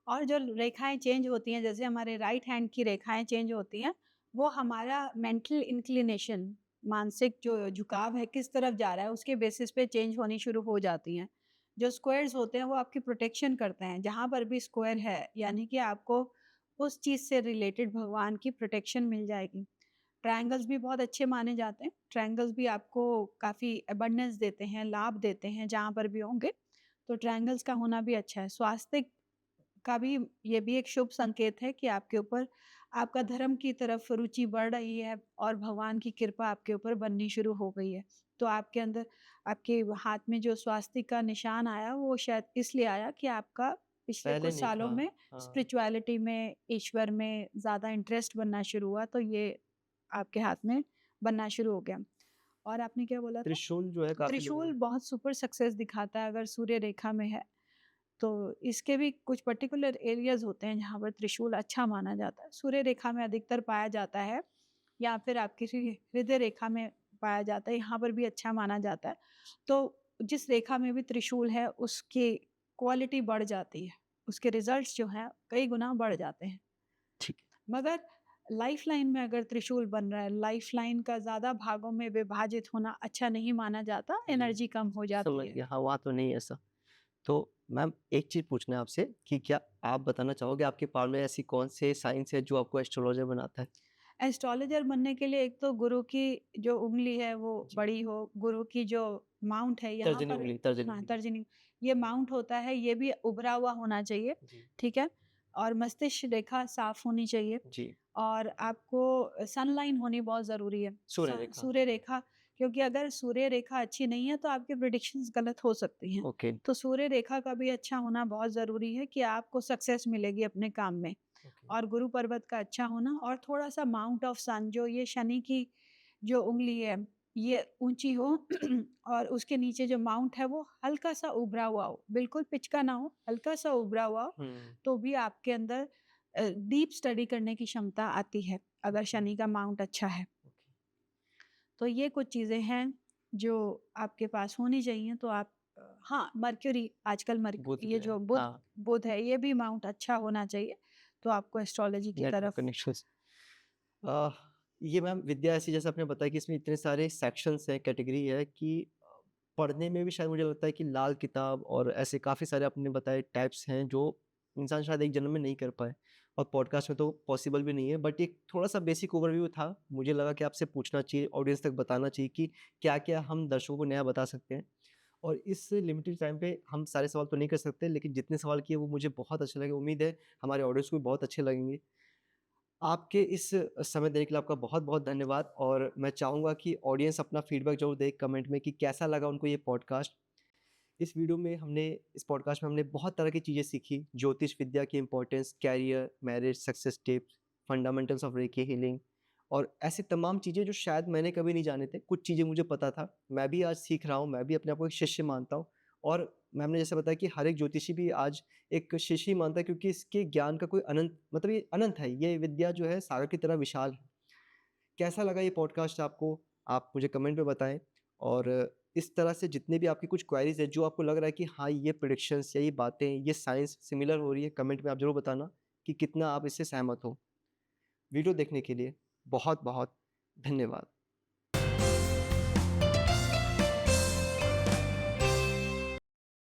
और जो रेखाएँ चेंज होती हैं, जैसे हमारे राइट हैंड की रेखाएँ चेंज होती हैं, वो हमारा मेंटल इंक्लिनेशन, मानसिक जो झुकाव है, किस तरफ जा रहा है, उसके बेसिस पे चेंज होनी शुरू हो जाती हैं। जो स्क्वायर्स होते हैं, वो आपकी प्रोटेक्शन करते हैं। जहाँ पर भी स्क्वायर है, यानी कि आपको उस चीज़ से रिलेटेड भगवान की प्रोटेक्शन मिल जाएगी। ट्रायंगल्स भी बहुत अच्छे माने जाते हैं। ट्रायंगल्स भी आपको काफ़ी अबंडेंस देते हैं, लाभ देते हैं जहाँ पर भी होंगे, तो ट्रायंगल्स का होना भी अच्छा है। स्वास्तिक का भी ये भी एक शुभ संकेत है कि आपके ऊपर आपका धर्म की तरफ रुचि बढ़ रही है और भगवान की कृपा आपके ऊपर बननी शुरू हो गई है। तो आपके अंदर आपके हाथ में जो स्वास्तिक का निशान आया वो शायद इसलिए आया कि आपका पिछले पहले कुछ नहीं सालों था। में हाँ, स्पिरिचुअलिटी में, ईश्वर में ज़्यादा इंटरेस्ट बनना शुरू हुआ, तो ये आपके हाथ में बनना शुरू हो गया। और आपने क्या बोला था? त्रिशूल जो है काफ़ी लोगों त्रिशूल बहुत सुपर सक्सेस दिखाता है अगर सूर्य रेखा में है। तो इसके भी कुछ पर्टिकुलर एरियाज़ होते हैं जहाँ पर त्रिशूल अच्छा माना जाता है। सूर्य रेखा में अधिकतर पाया जाता है या फिर आपकी हृदय रेखा में पाया जाता है, यहाँ पर भी अच्छा माना जाता है। तो जिस रेखा में भी त्रिशूल है उसकी क्वालिटी बढ़ जाती है, उसके रिज़ल्ट्स जो हैं कई गुना बढ़ जाते हैं। ठीक है, मगर लाइफ़लाइन में अगर त्रिशूल बन रहा है, लाइफ़लाइन का ज़्यादा भागों में विभाजित होना अच्छा नहीं माना जाता, जी, एनर्जी कम हो जाती समझ है। गया। हाँ, वहाँ तो नहीं है ऐसा। तो मैम एक चीज़ पूछना है आपसे कि क्या आप बताना चाहोगे आपके पार में ऐसी कौन से साइंस है जो आपको एस्ट्रोलॉजर बनाता है? एस्ट्रोलॉजर बनने के लिए एक तो गुरु की जो उँगली है वो जी। बड़ी हो, गुरु की जो माउंट है यहाँ तर्जनी पर, उँगली, तर्जनी हाँ, उँगली। तर्जनी, ये माउंट होता है, ये भी उभरा हुआ होना चाहिए, जी, ठीक है? और मस्तिष्क रेखा साफ होनी चाहिए जी। और आपको सनलाइन होनी बहुत ज़रूरी है। सूर्य रेखा। सूर्य रेखा, क्योंकि अगर सूर्य रेखा अच्छी नहीं है तो आपकी प्रेडिक्शंस गलत हो सकती हैं। ओके, तो सूर्य रेखा का भी अच्छा होना बहुत ज़रूरी है कि आपको सक्सेस मिलेगी अपने काम में। ओके। और गुरु पर्वत का अच्छा होना और थोड़ा-सा माउंट ऑफ सन, जो ये शनि की जो उँगली है, ये ऊँची हो और उसके नीचे जो माउंट है वो हल्का-सा उभरा हुआ हो, बिल्कुल पिचका ना हो, हल्का-सा उभरा हुआ हो, हुँ, तो भी आपके अंदर डीप स्टडी करने की क्षमता आती है, अगर ओके, शनि का माउंट अच्छा है। ओके। तो ये कुछ चीज़ें हैं जो आपके पास होनी चाहिए, तो आप हाँ, मर्क्यूरी आजकल बुध ये पे है। जो बुध हाँ, बुध है, ये भी माउंट अच्छा होना चाहिए, तो आपको एस्ट्रोलॉजी की नेटवर्क तरफ। कनेक्शंस। अ, ये मैम विद्या ऐसी जैसे आपने बताया कि इसमें इतने सारे सेक्शंस हैं, कैटेगरी है कि पढ़ने में भी शायद मुझे लगता है कि लाल किताब और ऐसे काफ़ी सारे आपने बताए टाइप्स हैं जो इंसान शायद एक जन्म में नहीं कर पाए और पॉडकास्ट में तो पॉसिबल भी नहीं है। बट एक थोड़ा-सा बेसिक ओवरव्यू था। मुझे लगा कि आपसे पूछना चाहिए, ऑडियंस तक बताना चाहिए कि क्या-क्या हम दर्शकों को नया बता सकते हैं। और इस लिमिटेड टाइम पे हम सारे सवाल तो नहीं कर सकते, लेकिन जितने सवाल किए वो मुझे बहुत अच्छे लगे। उम्मीद है हमारे ऑडियंस को भी बहुत अच्छे लगेंगे। आपके इस समय देने के लिए आपका बहुत-बहुत धन्यवाद और मैं चाहूँगा कि ऑडियंस अपना फीडबैक ज़रूर दे कमेंट में कि कैसा लगा उनको ये पॉडकास्ट। इस पॉडकास्ट में हमने बहुत तरह की चीज़ें सीखी, ज्योतिष विद्या की importance, career, marriage, success tips, fundamentals of recce healing और ऐसी तमाम चीज़ें जो शायद मैंने कभी नहीं जाने थे। कुछ चीज़ें मुझे पता था, मैं भी आज सीख रहा हूँ, मैं भी अपने आप को एक शिष्य मानता हूँ और मैम ने जैसे बताया कि हर एक ज्योतिषी भी आज एक शिष्य ही मानता है क्योंकि इसके ज्ञान का कोई अनंत मतलब ये अनंत है, ये विद्या जो है सागर की तरह विशाल है। कैसा लगा ये पॉडकास्ट आपको? आप मुझे कमेंट में बताएँ और इस तरह से जितने भी आपकी कुछ क्वेरीज़ हैं, जो आपको लग रहा है कि हाँ, ये प्रेडिक्शंस या ये बातें, ये साइंस सिमिलर हो रही है, कमेंट में आप ज़रूर बताना कि कितना आप इससे सहमत हो। वीडियो देखने के लिए बहुत-बहुत धन्यवाद।